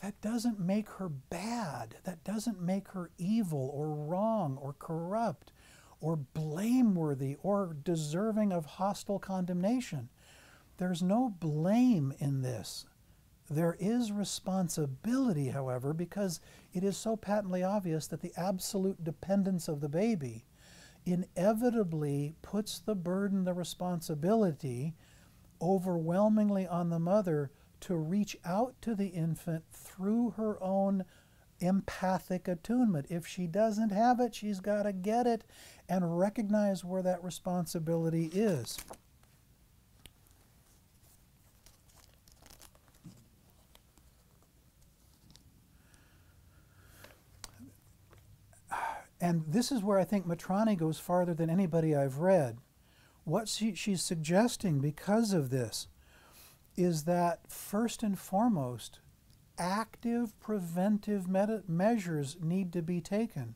That doesn't make her bad. That doesn't make her evil or wrong or corrupt or blameworthy or deserving of hostile condemnation. There's no blame in this. There is responsibility, however, because it is so patently obvious that the absolute dependence of the baby inevitably puts the burden, the responsibility, overwhelmingly on the mother to reach out to the infant through her own empathic attunement. If she doesn't have it, she's got to get it and recognize where that responsibility is. And this is where I think Matrani goes farther than anybody I've read. What she's suggesting because of this is that first and foremost, active preventive measures need to be taken.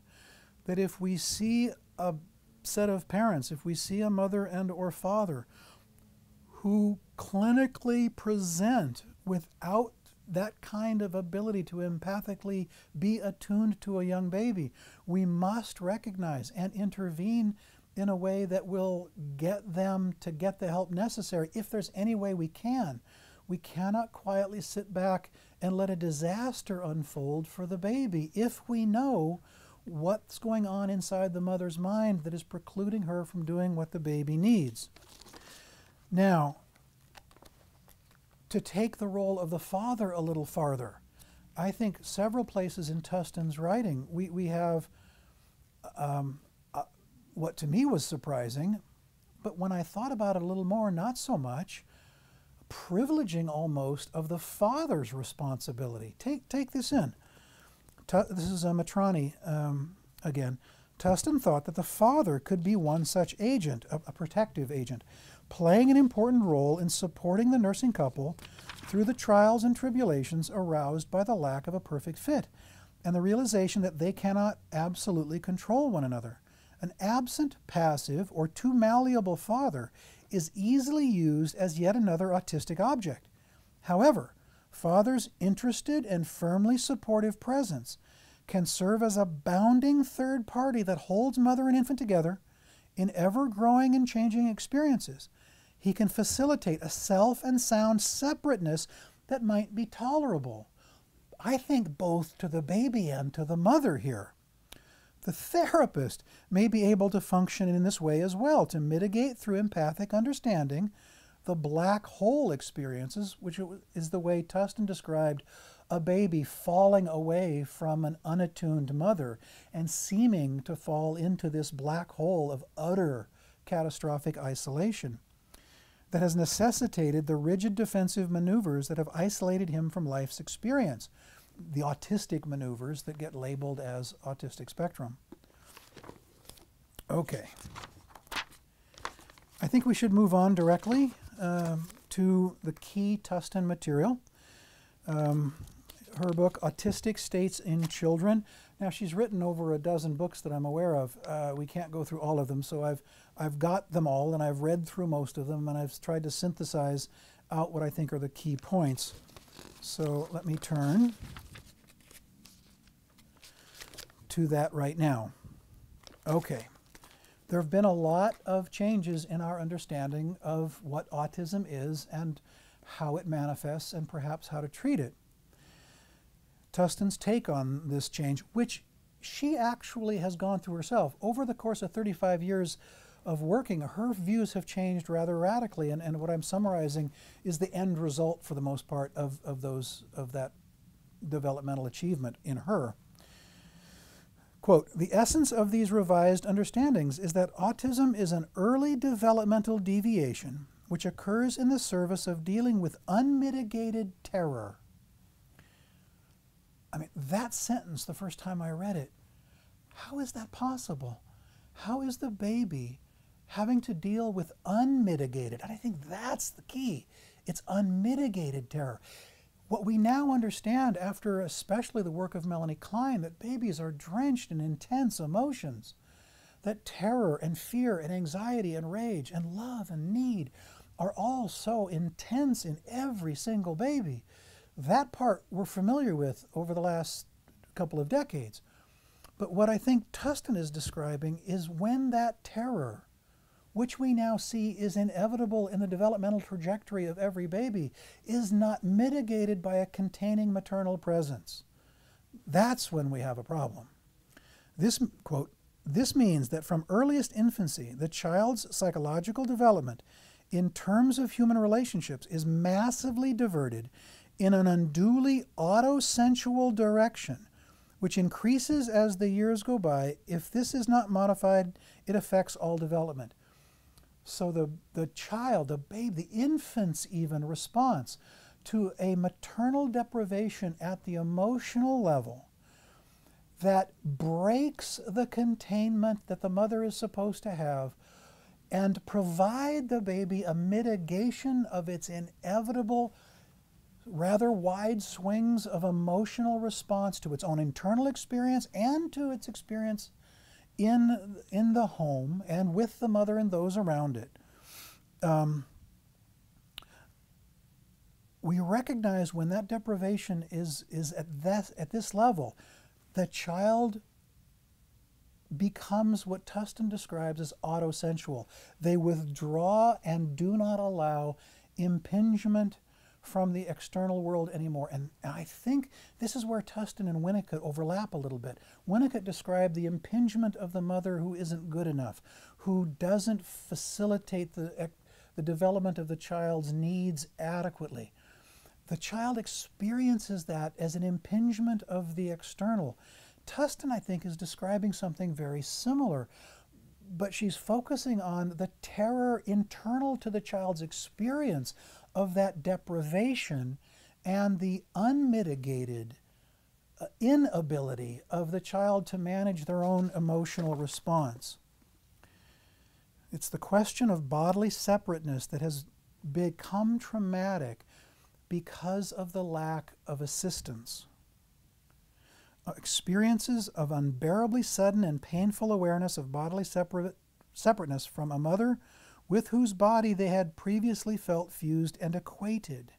That if we see a set of parents, if we see a mother and or father who clinically present without that kind of ability to empathically be attuned to a young baby, we must recognize and intervene in a way that will get them to get the help necessary if there's any way we can. We cannot quietly sit back and let a disaster unfold for the baby if we know what's going on inside the mother's mind that is precluding her from doing what the baby needs. Now, to take the role of the father a little farther, I think several places in Tustin's writing, we have what to me was surprising, but when I thought about it a little more, not so much, privileging almost of the father's responsibility. Take this in. This is Matrani again. Tustin thought that the father could be one such agent, a protective agent, playing an important role in supporting the nursing couple through the trials and tribulations aroused by the lack of a perfect fit and the realization that they cannot absolutely control one another. An absent, passive, or too malleable father is easily used as yet another autistic object. However, father's interested and firmly supportive presence can serve as a bounding third party that holds mother and infant together in ever-growing and changing experiences. He can facilitate a self and sound separateness that might be tolerable, I think, both to the baby and to the mother here. The therapist may be able to function in this way as well, to mitigate through empathic understanding the black hole experiences, which is the way Tustin described a baby falling away from an unattuned mother and seeming to fall into this black hole of utter catastrophic isolation that has necessitated the rigid defensive maneuvers that have isolated him from life's experience, the autistic maneuvers that get labeled as autistic spectrum. Okay. I think we should move on directly to the key Tustin material. Her book, Autistic States in Children. Now, she's written over a dozen books that I'm aware of. We can't go through all of them, so I've got them all, and I've read through most of them, and I've tried to synthesize out what I think are the key points. So let me turn to that right now. Okay. There have been a lot of changes in our understanding of what autism is and how it manifests and perhaps how to treat it. Tustin's take on this change, which she actually has gone through herself. Over the course of 35 years of working, her views have changed rather radically, and what I'm summarizing is the end result, for the most part, of that developmental achievement in her. Quote, "The essence of these revised understandings is that autism is an early developmental deviation which occurs in the service of dealing with unmitigated terror." I mean, that sentence, the first time I read it, how is that possible? How is the baby having to deal with unmitigated? And I think that's the key. It's unmitigated terror. What we now understand after especially the work of Melanie Klein, that babies are drenched in intense emotions, that terror and fear and anxiety and rage and love and need are all so intense in every single baby. That part we're familiar with over the last couple of decades. But what I think Tustin is describing is when that terror, which we now see is inevitable in the developmental trajectory of every baby, is not mitigated by a containing maternal presence. That's when we have a problem. This, quote, "This means that from earliest infancy, the child's psychological development in terms of human relationships is massively diverted in an unduly autosensual direction, which increases as the years go by. If this is not modified, it affects all development." So the child, the babe, the infant's even response to a maternal deprivation at the emotional level that breaks the containment that the mother is supposed to have and provide the baby a mitigation of its inevitable, rather wide swings of emotional response to its own internal experience and to its experience in the home and with the mother and those around it. We recognize when that deprivation is at this level, the child becomes what Tustin describes as autosensual. They withdraw and do not allow impingement from the external world anymore. And I think this is where Tustin and Winnicott overlap a little bit. Winnicott described the impingement of the mother who isn't good enough, who doesn't facilitate the development of the child's needs adequately. The child experiences that as an impingement of the external. Tustin, I think, is describing something very similar, but she's focusing on the terror internal to the child's experience of that deprivation and the unmitigated inability of the child to manage their own emotional response. It's the question of bodily separateness that has become traumatic because of the lack of assistance. Experiences of unbearably sudden and painful awareness of bodily separateness from a mother with whose body they had previously felt fused and equated.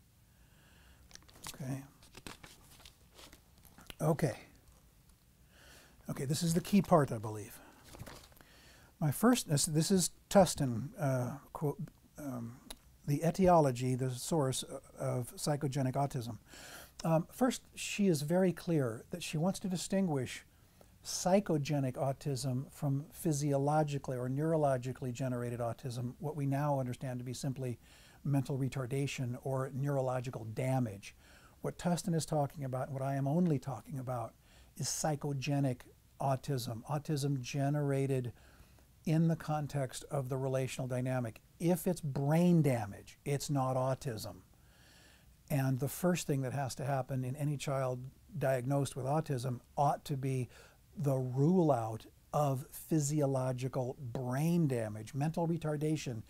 Okay, this is the key part, I believe. This is Tustin, quote, the etiology, the source of psychogenic autism. First, she is very clear that she wants to distinguish psychogenic autism from physiologically or neurologically generated autism, what we now understand to be simply mental retardation or neurological damage. What Tustin is talking about, and what I am only talking about, is psychogenic autism, autism generated in the context of the relational dynamic. If it's brain damage, it's not autism. And the first thing that has to happen in any child diagnosed with autism ought to be the rule out of physiological brain damage, mental retardation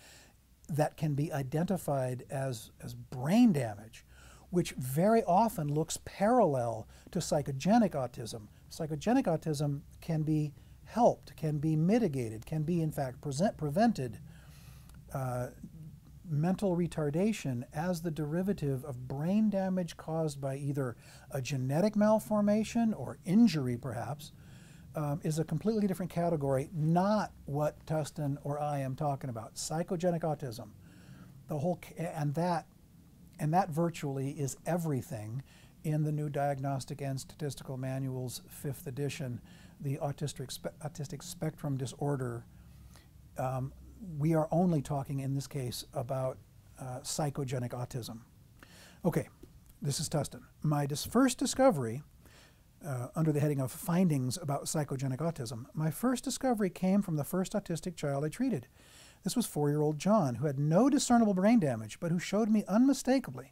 that can be identified as brain damage, which very often looks parallel to psychogenic autism. Psychogenic autism can be helped, can be mitigated, can be in fact prevented. Mental retardation as the derivative of brain damage caused by either a genetic malformation or injury perhaps is a completely different category, not what Tustin or I am talking about. Psychogenic autism, the whole, and that virtually is everything in the new Diagnostic and Statistical Manual's 5th edition, the autistic spectrum disorder. We are only talking in this case about psychogenic autism. Okay, this is Tustin. My first discovery under the heading of Findings about Psychogenic Autism. My first discovery came from the first autistic child I treated. This was 4-year-old John, who had no discernible brain damage, but who showed me unmistakably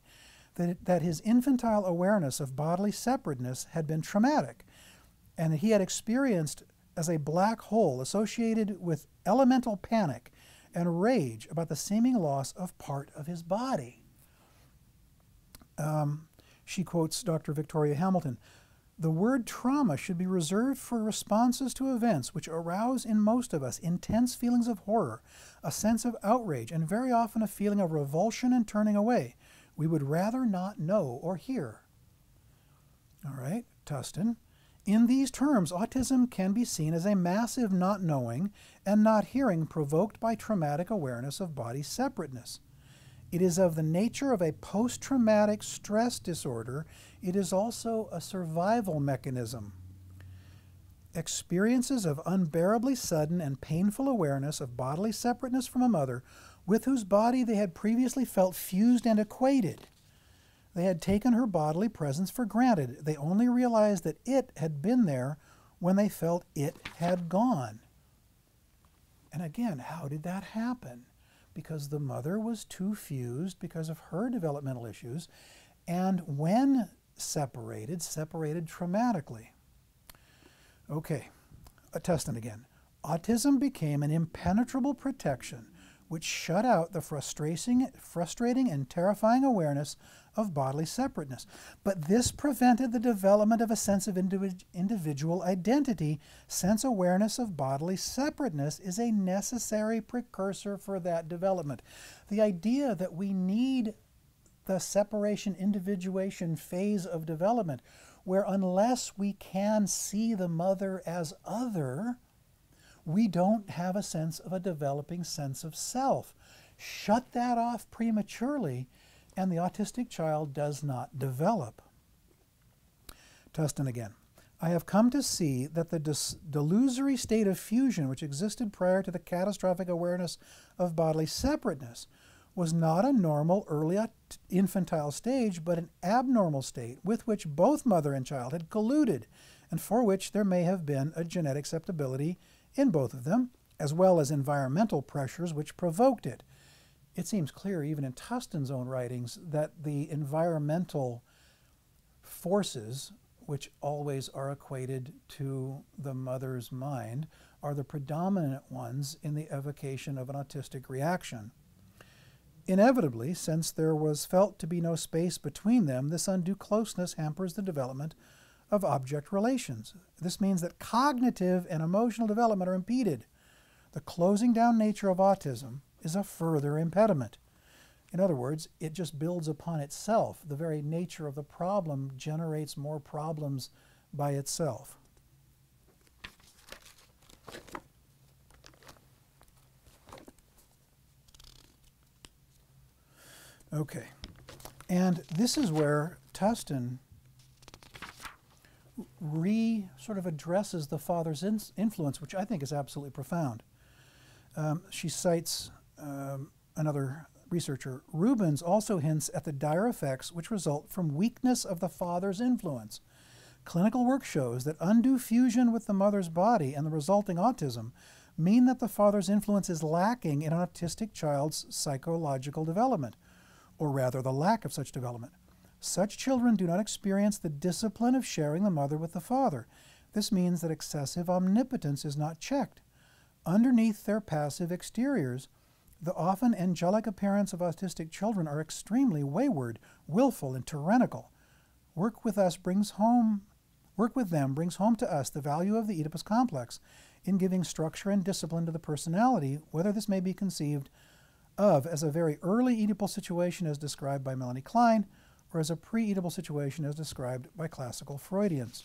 that his infantile awareness of bodily separateness had been traumatic, and that he had experienced as a black hole associated with elemental panic and rage about the seeming loss of part of his body. She quotes Dr. Victoria Hamilton. The word trauma should be reserved for responses to events which arouse in most of us intense feelings of horror, a sense of outrage, and very often a feeling of revulsion and turning away. We would rather not know or hear. All right, Tustin. In these terms, autism can be seen as a massive not knowing and not hearing provoked by traumatic awareness of body separateness. It is of the nature of a post-traumatic stress disorder. It is also a survival mechanism. Experiences of unbearably sudden and painful awareness of bodily separateness from a mother with whose body they had previously felt fused and equated. They had taken her bodily presence for granted. They only realized that it had been there when they felt it had gone. And again, how did that happen? Because the mother was too fused because of her developmental issues, and when separated traumatically. Okay, Tustin again. Autism became an impenetrable protection which shut out the frustrating and terrifying awareness of bodily separateness. But this prevented the development of a sense of individual identity, since awareness of bodily separateness is a necessary precursor for that development. The idea that we need the separation individuation phase of development, where unless we can see the mother as other, we don't have a sense of a developing sense of self. Shut that off prematurely, and the autistic child does not develop. Tustin again. I have come to see that the delusory state of fusion which existed prior to the catastrophic awareness of bodily separateness was not a normal early infantile stage, but an abnormal state with which both mother and child had colluded, and for which there may have been a genetic susceptibility in both of them, as well as environmental pressures which provoked it. It seems clear, even in Tustin's own writings, that the environmental forces, which always are equated to the mother's mind, are the predominant ones in the evocation of an autistic reaction. Inevitably, since there was felt to be no space between them, this undue closeness hampers the development of object relations. This means that cognitive and emotional development are impeded. The closing down nature of autism is a further impediment. In other words, it just builds upon itself. The very nature of the problem generates more problems by itself. Okay, and this is where Tustin sort of addresses the father's influence, which I think is absolutely profound. She cites another researcher. Rubens also hints at the dire effects which result from weakness of the father's influence. Clinical work shows that undue fusion with the mother's body and the resulting autism mean that the father's influence is lacking in an autistic child's psychological development, or rather the lack of such development. Such children do not experience the discipline of sharing the mother with the father. This means that excessive omnipotence is not checked. Underneath their passive exteriors, the often angelic appearance of autistic children are extremely wayward, willful, and tyrannical. Work with them brings home to us the value of the Oedipus complex in giving structure and discipline to the personality, whether this may be conceived of as a very early Oedipal situation as described by Melanie Klein, or as a pre-Oedipal situation as described by classical Freudians.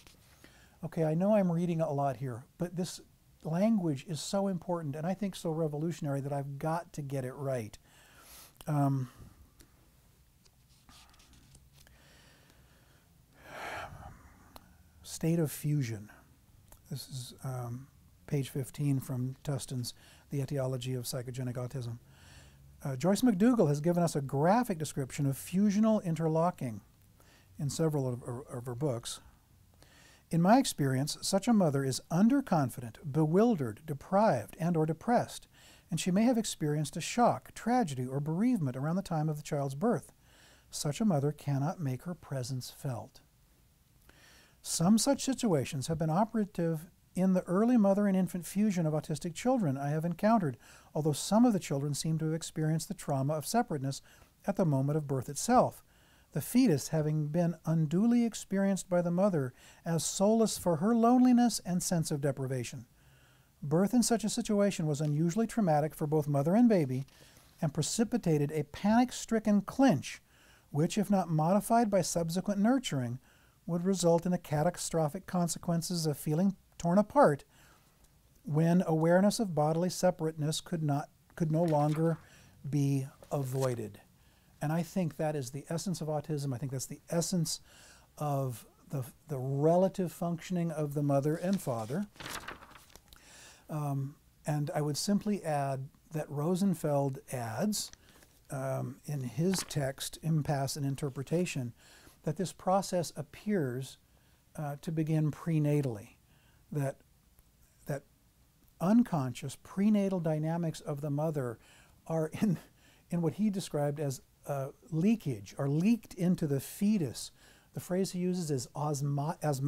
Okay, I know I'm reading a lot here, but this language is so important and I think so revolutionary that I've got to get it right. State of fusion. This is page 15 from Tustin's The Etiology of Psychogenic Autism. Joyce McDougall has given us a graphic description of fusional interlocking in several of her books. In my experience, such a mother is underconfident, bewildered, deprived, and/or depressed, and she may have experienced a shock, tragedy, or bereavement around the time of the child's birth. Such a mother cannot make her presence felt. Some such situations have been operative in the early mother and infant fusion of autistic children I have encountered, although some of the children seem to have experienced the trauma of separateness at the moment of birth itself, the fetus having been unduly experienced by the mother as solace for her loneliness and sense of deprivation. Birth in such a situation was unusually traumatic for both mother and baby and precipitated a panic-stricken clinch, which, if not modified by subsequent nurturing, would result in the catastrophic consequences of feeling torn apart when awareness of bodily separateness could no longer be avoided. And I think that is the essence of autism. I think that's the essence of the relative functioning of the mother and father. And I would simply add that Rosenfeld adds in his text, Impasse and Interpretation, that this process appears to begin prenatally, that unconscious prenatal dynamics of the mother are in what he described as leakage, are leaked into the fetus. The phrase he uses is osmotic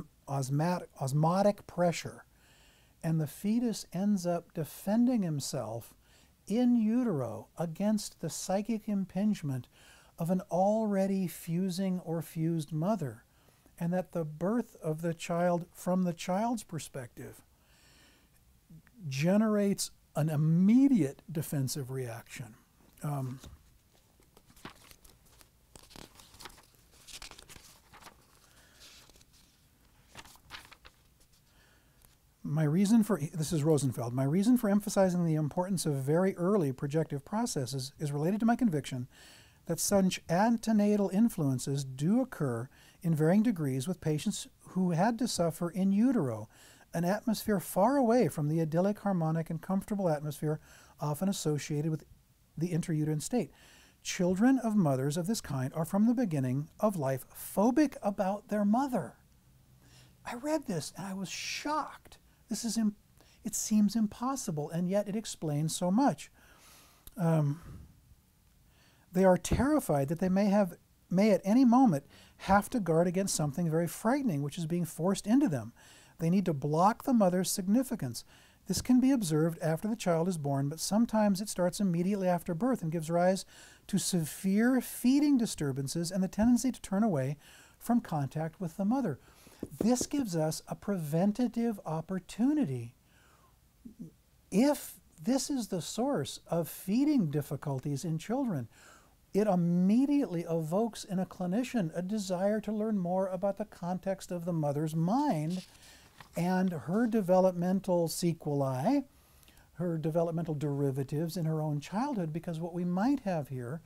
pressure. And the fetus ends up defending himself in utero against the psychic impingement of an already fusing or fused mother. And that the birth of the child, from the child's perspective, generates an immediate defensive reaction. This is Rosenfeld, my reason for emphasizing the importance of very early projective processes is related to my conviction that such antenatal influences do occur in varying degrees with patients who had to suffer in utero, an atmosphere far away from the idyllic, harmonic, and comfortable atmosphere often associated with the intrauterine state. Children of mothers of this kind are from the beginning of life phobic about their mother. I read this and I was shocked. It seems impossible, and yet it explains so much. They are terrified that they may at any moment have to guard against something very frightening which is being forced into them. They need to block the mother's significance. This can be observed after the child is born, but sometimes it starts immediately after birth and gives rise to severe feeding disturbances and the tendency to turn away from contact with the mother. This gives us a preventative opportunity. If this is the source of feeding difficulties in children, it immediately evokes in a clinician a desire to learn more about the context of the mother's mind and her developmental sequelae, her developmental derivatives in her own childhood, because what we might have here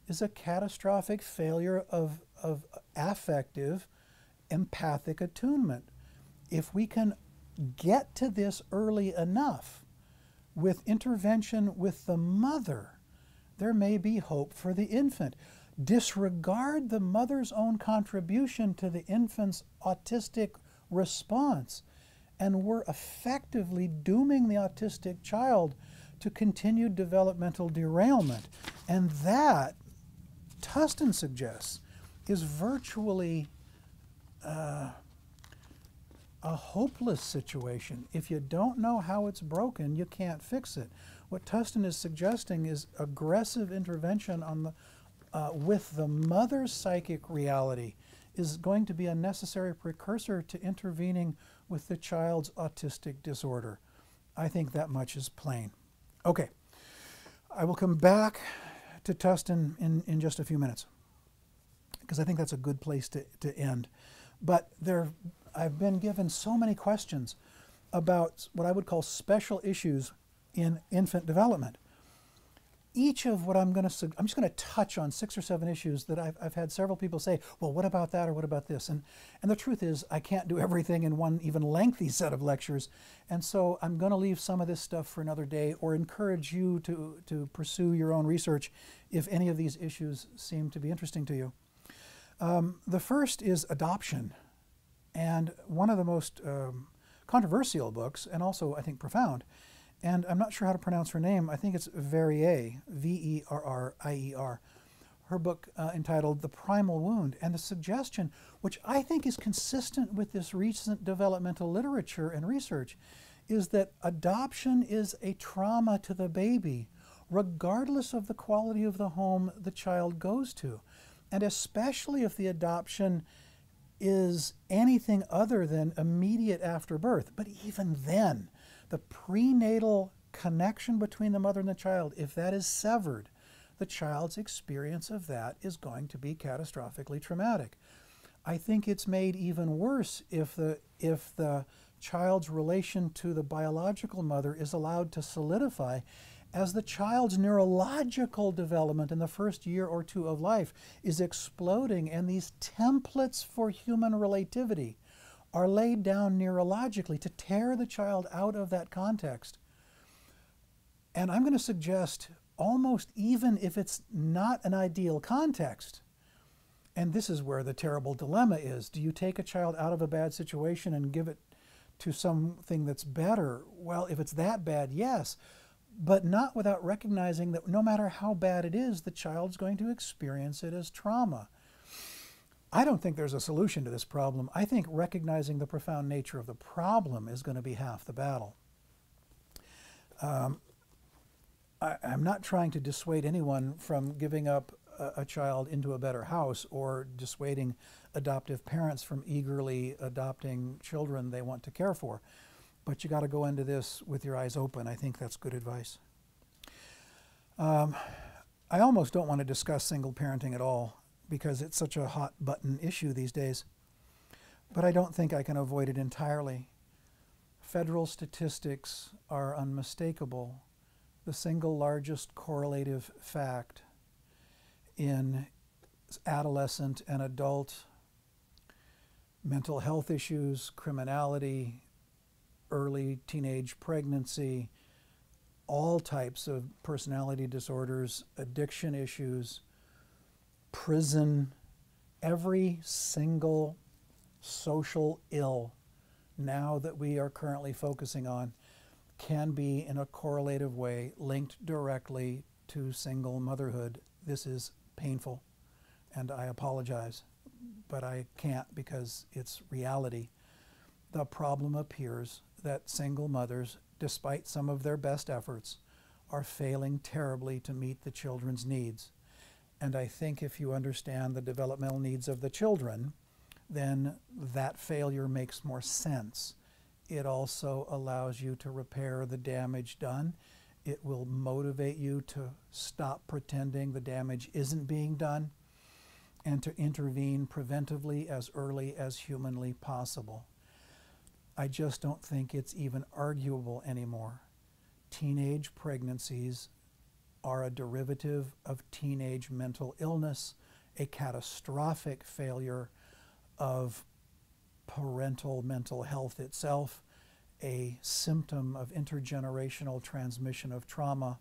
is a catastrophic failure of affective, empathic attunement. If we can get to this early enough with intervention with the mother, there may be hope for the infant. Disregard the mother's own contribution to the infant's autistic response, and we're effectively dooming the autistic child to continued developmental derailment. And that, Tustin suggests, is virtually a hopeless situation. If you don't know how it's broken, you can't fix it. What Tustin is suggesting is aggressive intervention on the, with the mother's psychic reality is going to be a necessary precursor to intervening with the child's autistic disorder. I think that much is plain. Okay, I will come back to Tustin in just a few minutes, because I think that's a good place to end. But I've been given so many questions about what I would call special issues in infant development. Each of what I'm just going to touch on 6 or 7 issues that I've had several people say, well, what about that or what about this? And the truth is I can't do everything in one even lengthy set of lectures. And so I'm going to leave some of this stuff for another day, or encourage you to pursue your own research if any of these issues seem to be interesting to you. The first is adoption And one of the most controversial books, and also I think profound, and I'm not sure how to pronounce her name. I think it's Verrier, V-E-R-R-I-E-R. Her book entitled The Primal Wound, and the suggestion, which I think is consistent with this recent developmental literature and research, is that adoption is a trauma to the baby, regardless of the quality of the home the child goes to. And especially if the adoption is anything other than immediate after birth. But even then, the prenatal connection between the mother and the child, if that is severed, the child's experience of that is going to be catastrophically traumatic. I think it's made even worse if the child's relation to the biological mother is allowed to solidify as the child's neurological development in the first year or two of life is exploding, and these templates for human relativity are laid down neurologically to tear the child out of that context. And I'm going to suggest, almost even if it's not an ideal context, and this is where the terrible dilemma is, do you take a child out of a bad situation and give it to something that's better? Well, if it's that bad, yes, but not without recognizing that no matter how bad it is, the child's going to experience it as trauma. I don't think there's a solution to this problem. I think recognizing the profound nature of the problem is going to be half the battle. I'm not trying to dissuade anyone from giving up a child into a better house or dissuading adoptive parents from eagerly adopting children they want to care for. But you got to go into this with your eyes open. I think that's good advice. I almost don't want to discuss single parenting at all because it's such a hot button issue these days. But I don't think I can avoid it entirely. Federal statistics are unmistakable. The single largest correlative fact in adolescent and adult mental health issues, criminality, early teenage pregnancy, all types of personality disorders, addiction issues, prison, every single social ill now that we are currently focusing on can be in a correlative way linked directly to single motherhood. This is painful, and I apologize, but I can't because it's reality. The problem appears that single mothers, despite some of their best efforts, are failing terribly to meet the children's needs. And I think if you understand the developmental needs of the children, then that failure makes more sense. It also allows you to repair the damage done. It will motivate you to stop pretending the damage isn't being done and to intervene preventively as early as humanly possible. I just don't think it's even arguable anymore. Teenage pregnancies are a derivative of teenage mental illness, a catastrophic failure of parental mental health itself, a symptom of intergenerational transmission of trauma,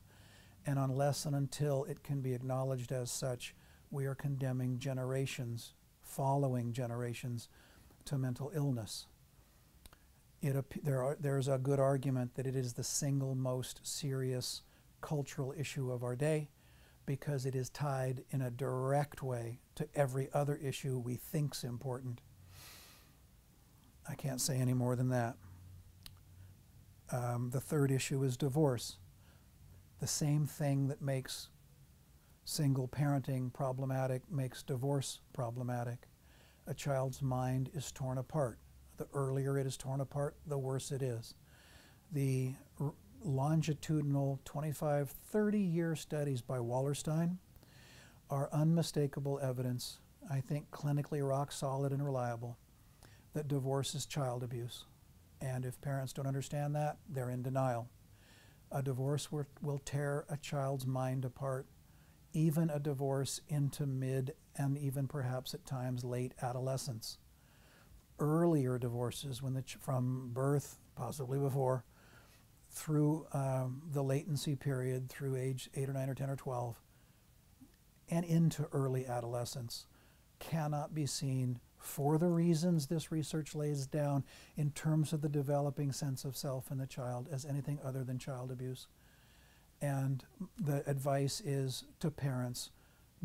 and unless and until it can be acknowledged as such, we are condemning generations, following generations, to mental illness. There's a good argument that it is the single most serious cultural issue of our day because it is tied in a direct way to every other issue we think's important. I can't say any more than that. The third issue is divorce. The same thing that makes single parenting problematic makes divorce problematic. A child's mind is torn apart. The earlier it is torn apart, the worse it is. The longitudinal 25, 30-year studies by Wallerstein are unmistakable evidence, I think clinically rock solid and reliable, that divorce is child abuse. And if parents don't understand that, they're in denial. A divorce will tear a child's mind apart, even a divorce into mid and even perhaps at times late adolescence. Earlier divorces, from birth, possibly before, through the latency period, through age 8 or 9 or 10 or 12, and into early adolescence, cannot be seen for the reasons this research lays down in terms of the developing sense of self in the child as anything other than child abuse. And the advice is to parents,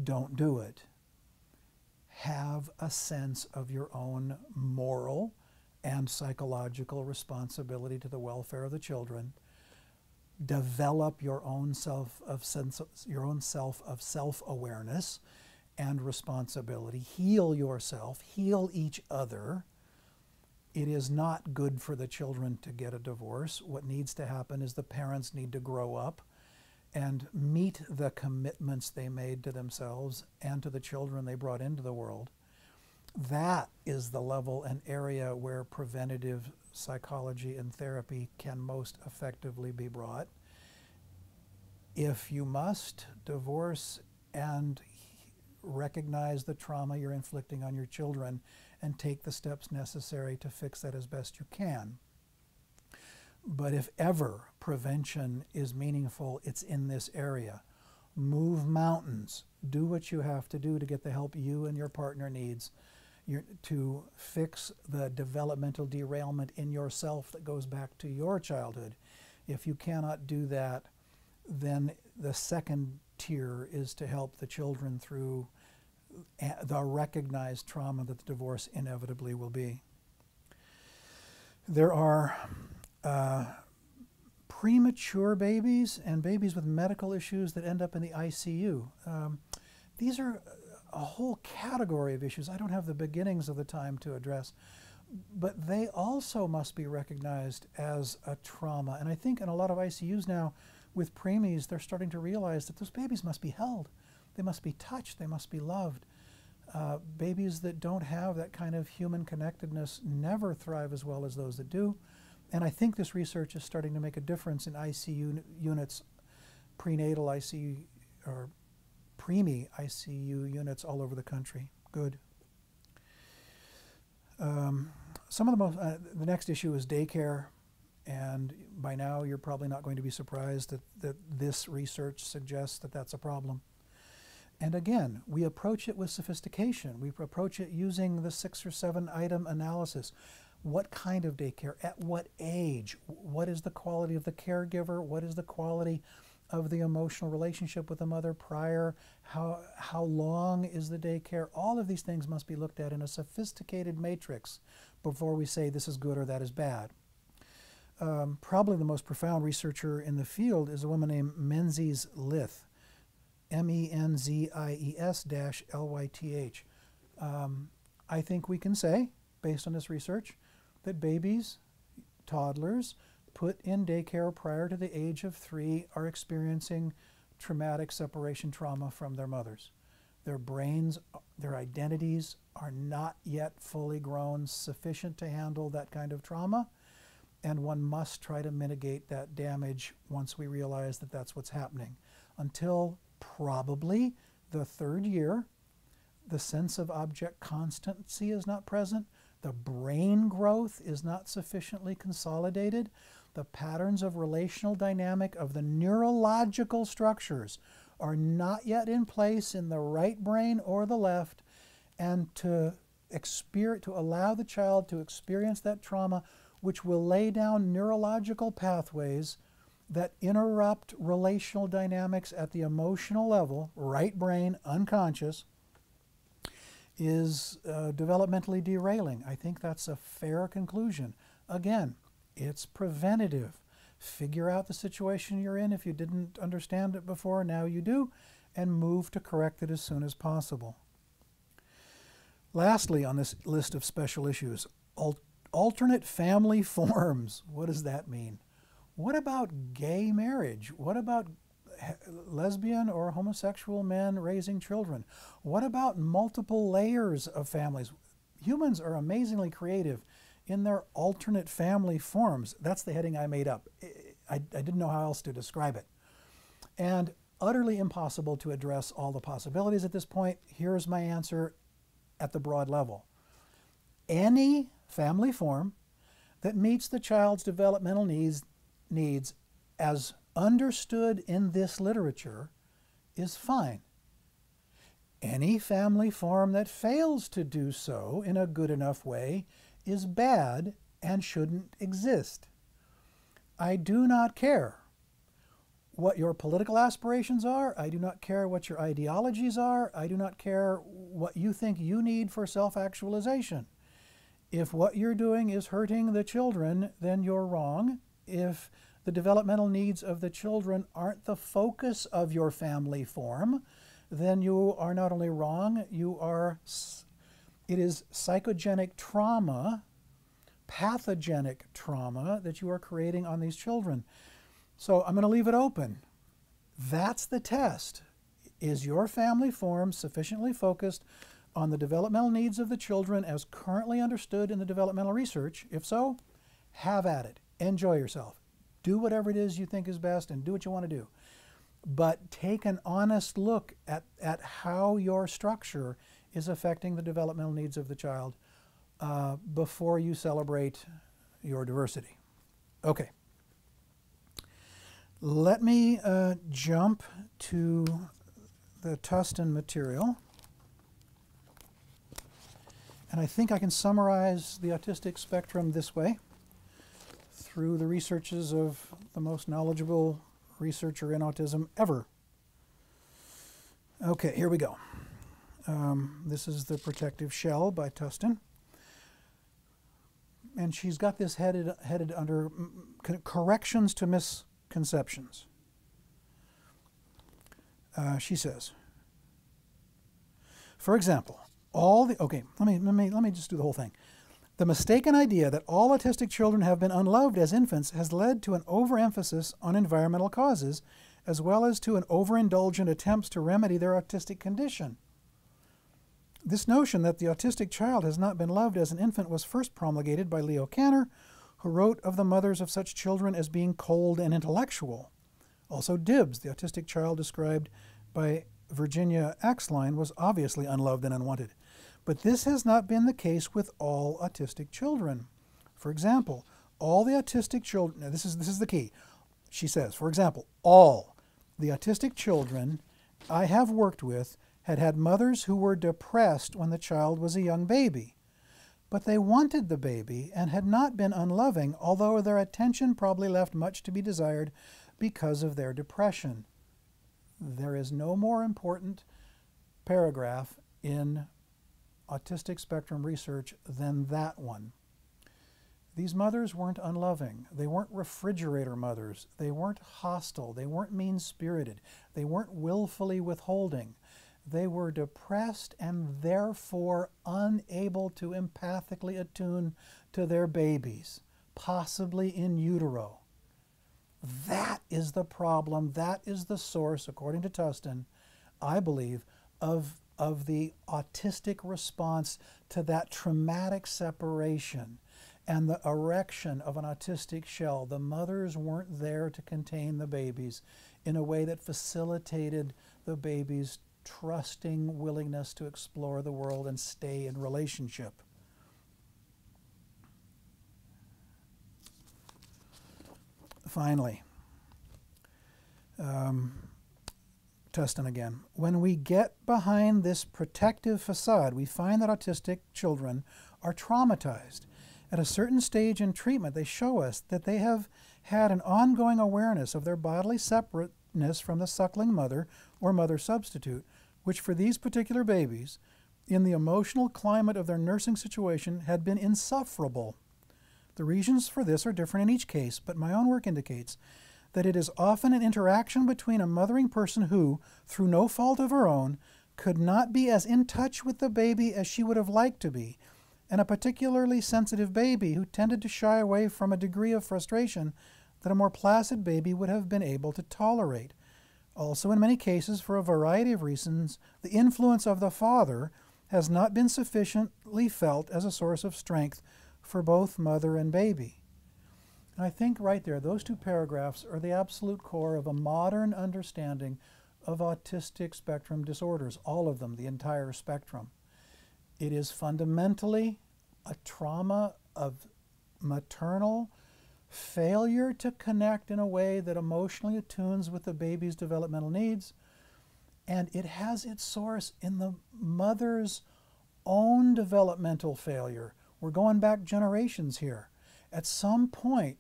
don't do it. Have a sense of your own moral and psychological responsibility to the welfare of the children. Develop your own self of self-awareness and responsibility. Heal yourself, heal each other. It is not good for the children to get a divorce. What needs to happen is the parents need to grow up and meet the commitments they made to themselves and to the children they brought into the world. That is the level and area where preventative psychology and therapy can most effectively be brought. If you must, divorce and recognize the trauma you're inflicting on your children and take the steps necessary to fix that as best you can. But if ever prevention is meaningful, it's in this area. Move mountains. Do what you have to do to get the help you and your partner needs to fix the developmental derailment in yourself that goes back to your childhood. If you cannot do that, then the second tier is to help the children through the recognized trauma that the divorce inevitably will be. There are premature babies and babies with medical issues that end up in the ICU. These are a whole category of issues I don't have the beginnings of the time to address, but they also must be recognized as a trauma. And I think in a lot of ICUs now with preemies, they're starting to realize that those babies must be held. They must be touched. They must be loved. Babies that don't have that kind of human connectedness never thrive as well as those that do. And I think this research is starting to make a difference in ICU units, prenatal ICU or preemie ICU units all over the country. Good. Some of the most, the next issue is daycare. And by now you're probably not going to be surprised that this research suggests that that's a problem. And again, we approach it with sophistication. We approach it using the 6 or 7 item analysis. What kind of daycare? At what age? What is the quality of the caregiver? What is the quality of the emotional relationship with the mother prior? How long is the daycare? All of these things must be looked at in a sophisticated matrix before we say this is good or that is bad. Probably the most profound researcher in the field is a woman named Menzies Lyth, Menzies-Lyth. I think we can say, based on this research, that babies, toddlers, put in daycare prior to the age of 3 are experiencing traumatic separation trauma from their mothers. Their brains, their identities are not yet fully grown, sufficient to handle that kind of trauma. And one must try to mitigate that damage once we realize that that's what's happening. Until probably the 3rd year, the sense of object constancy is not present, the brain growth is not sufficiently consolidated, the patterns of relational dynamic of the neurological structures are not yet in place in the right brain or the left, and to allow the child to experience that trauma, which will lay down neurological pathways that interrupt relational dynamics at the emotional level, right brain, unconscious, is developmentally derailing. I think that's a fair conclusion. Again, it's preventative. Figure out the situation you're in. If you didn't understand it before, now you do, and move to correct it as soon as possible. Lastly, on this list of special issues, alternate family forms. What does that mean? What about gay marriage? What about lesbian or homosexual men raising children? What about multiple layers of families? Humans are amazingly creative in their alternate family forms. That's the heading I made up. I didn't know how else to describe it. And utterly impossible to address all the possibilities at this point. Here's my answer at the broad level. Any family form that meets the child's developmental needs as understood in this literature is fine. Any family form that fails to do so in a good enough way is bad and shouldn't exist. I do not care what your political aspirations are. I do not care what your ideologies are. I do not care what you think you need for self-actualization. If what you're doing is hurting the children, then you're wrong. If the developmental needs of the children aren't the focus of your family form, then you are not only wrong, it is psychogenic trauma, pathogenic trauma that you are creating on these children. So I'm going to leave it open. That's the test. Is your family form sufficiently focused on the developmental needs of the children as currently understood in the developmental research? If so, have at it. Enjoy yourself. Do whatever it is you think is best and do what you want to do. But take an honest look at how your structure is affecting the developmental needs of the child before you celebrate your diversity. Okay. Let me jump to the Tustin material. And I think I can summarize the autistic spectrum this way through the researches of the most knowledgeable researcher in autism ever. Okay, here we go. This is The Protective Shell by Tustin. And she's got this headed under corrections to misconceptions. She says, for example, let me just do the whole thing. The mistaken idea that all autistic children have been unloved as infants has led to an overemphasis on environmental causes, as well as to an overindulgent attempts to remedy their autistic condition. This notion that the autistic child has not been loved as an infant was first promulgated by Leo Kanner, who wrote of the mothers of such children as being cold and intellectual. Also Dibbs, the autistic child described by Virginia Axline, was obviously unloved and unwanted. But this has not been the case with all autistic children. For example, all the autistic children, now this is the key. She says, for example, all the autistic children I have worked with had mothers who were depressed when the child was a young baby. But they wanted the baby and had not been unloving, although their attention probably left much to be desired because of their depression. There is no more important paragraph in autistic spectrum research than that one. These mothers weren't unloving. They weren't refrigerator mothers. They weren't hostile. They weren't mean-spirited. They weren't willfully withholding. They were depressed and therefore unable to empathically attune to their babies, possibly in utero. That is the problem. That is the source, according to Tustin, I believe, of the autistic response to that traumatic separation and the erection of an autistic shell. The mothers weren't there to contain the babies in a way that facilitated the baby's trusting willingness to explore the world and stay in relationship. Finally, Tustin again. When we get behind this protective facade, we find that autistic children are traumatized. At a certain stage in treatment, they show us that they have had an ongoing awareness of their bodily separateness from the suckling mother or mother substitute, which for these particular babies, in the emotional climate of their nursing situation, had been insufferable. The reasons for this are different in each case, but my own work indicates that it is often an interaction between a mothering person who, through no fault of her own, could not be as in touch with the baby as she would have liked to be, and a particularly sensitive baby who tended to shy away from a degree of frustration that a more placid baby would have been able to tolerate. Also, in many cases, for a variety of reasons, the influence of the father has not been sufficiently felt as a source of strength for both mother and baby. And I think right there, those two paragraphs are the absolute core of a modern understanding of autistic spectrum disorders, all of them, the entire spectrum. It is fundamentally a trauma of maternal failure to connect in a way that emotionally attunes with the baby's developmental needs, And it has its source in the mother's own developmental failure. We're going back generations here. At some point,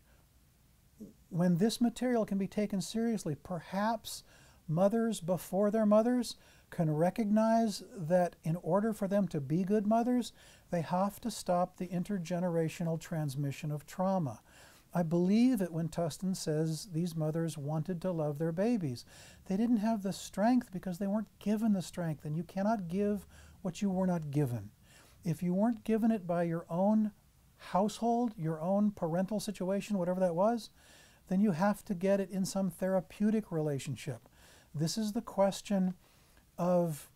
when this material can be taken seriously, perhaps mothers before their mothers can recognize that in order for them to be good mothers, they have to stop the intergenerational transmission of trauma. I believe it when Tustin says these mothers wanted to love their babies. They didn't have the strength because they weren't given the strength, and you cannot give what you were not given. If you weren't given it by your own household, your own parental situation, whatever that was, then you have to get it in some therapeutic relationship. This is the question of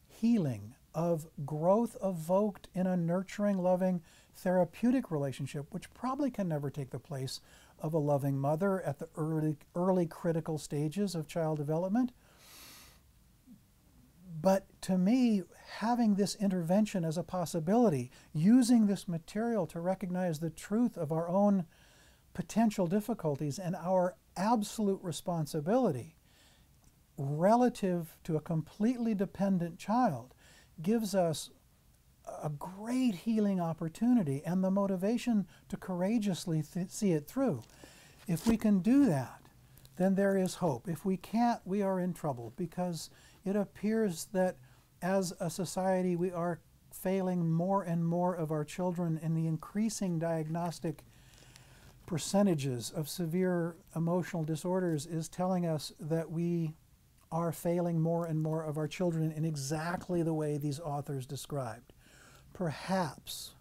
healing, of growth evoked in a nurturing, loving, therapeutic relationship, which probably can never take the place of a loving mother at the early critical stages of child development. But to me, having this intervention as a possibility, using this material to recognize the truth of our own potential difficulties and our absolute responsibility relative to a completely dependent child, gives us a great healing opportunity and the motivation to courageously see it through. If we can do that, then there is hope. If we can't, we are in trouble, because it appears that as a society we are failing more and more of our children, and the increasing diagnostic percentages of severe emotional disorders is telling us that we are failing more and more of our children in exactly the way these authors described. Perhaps,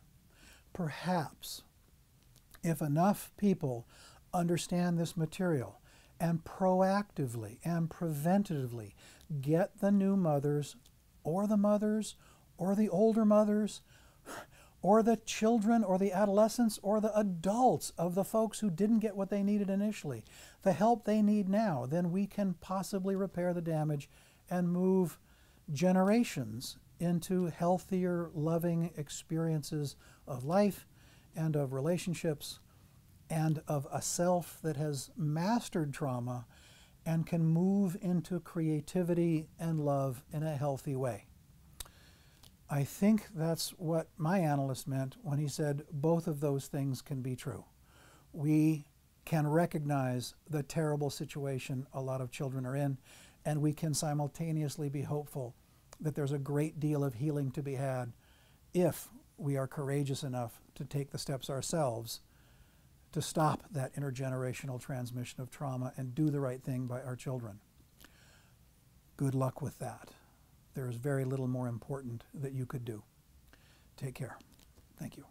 if enough people understand this material and proactively and preventatively get the new mothers or the older mothers or the children or the adolescents or the adults of the folks who didn't get what they needed initially, the help they need now, then we can possibly repair the damage and move generations into healthier, loving experiences of life and of relationships and of a self that has mastered trauma and can move into creativity and love in a healthy way. I think that's what my analyst meant when he said both of those things can be true. We can recognize the terrible situation a lot of children are in, and we can simultaneously be hopeful that there's a great deal of healing to be had if we are courageous enough to take the steps ourselves to stop that intergenerational transmission of trauma and do the right thing by our children. Good luck with that. There is very little more important that you could do. Take care. Thank you.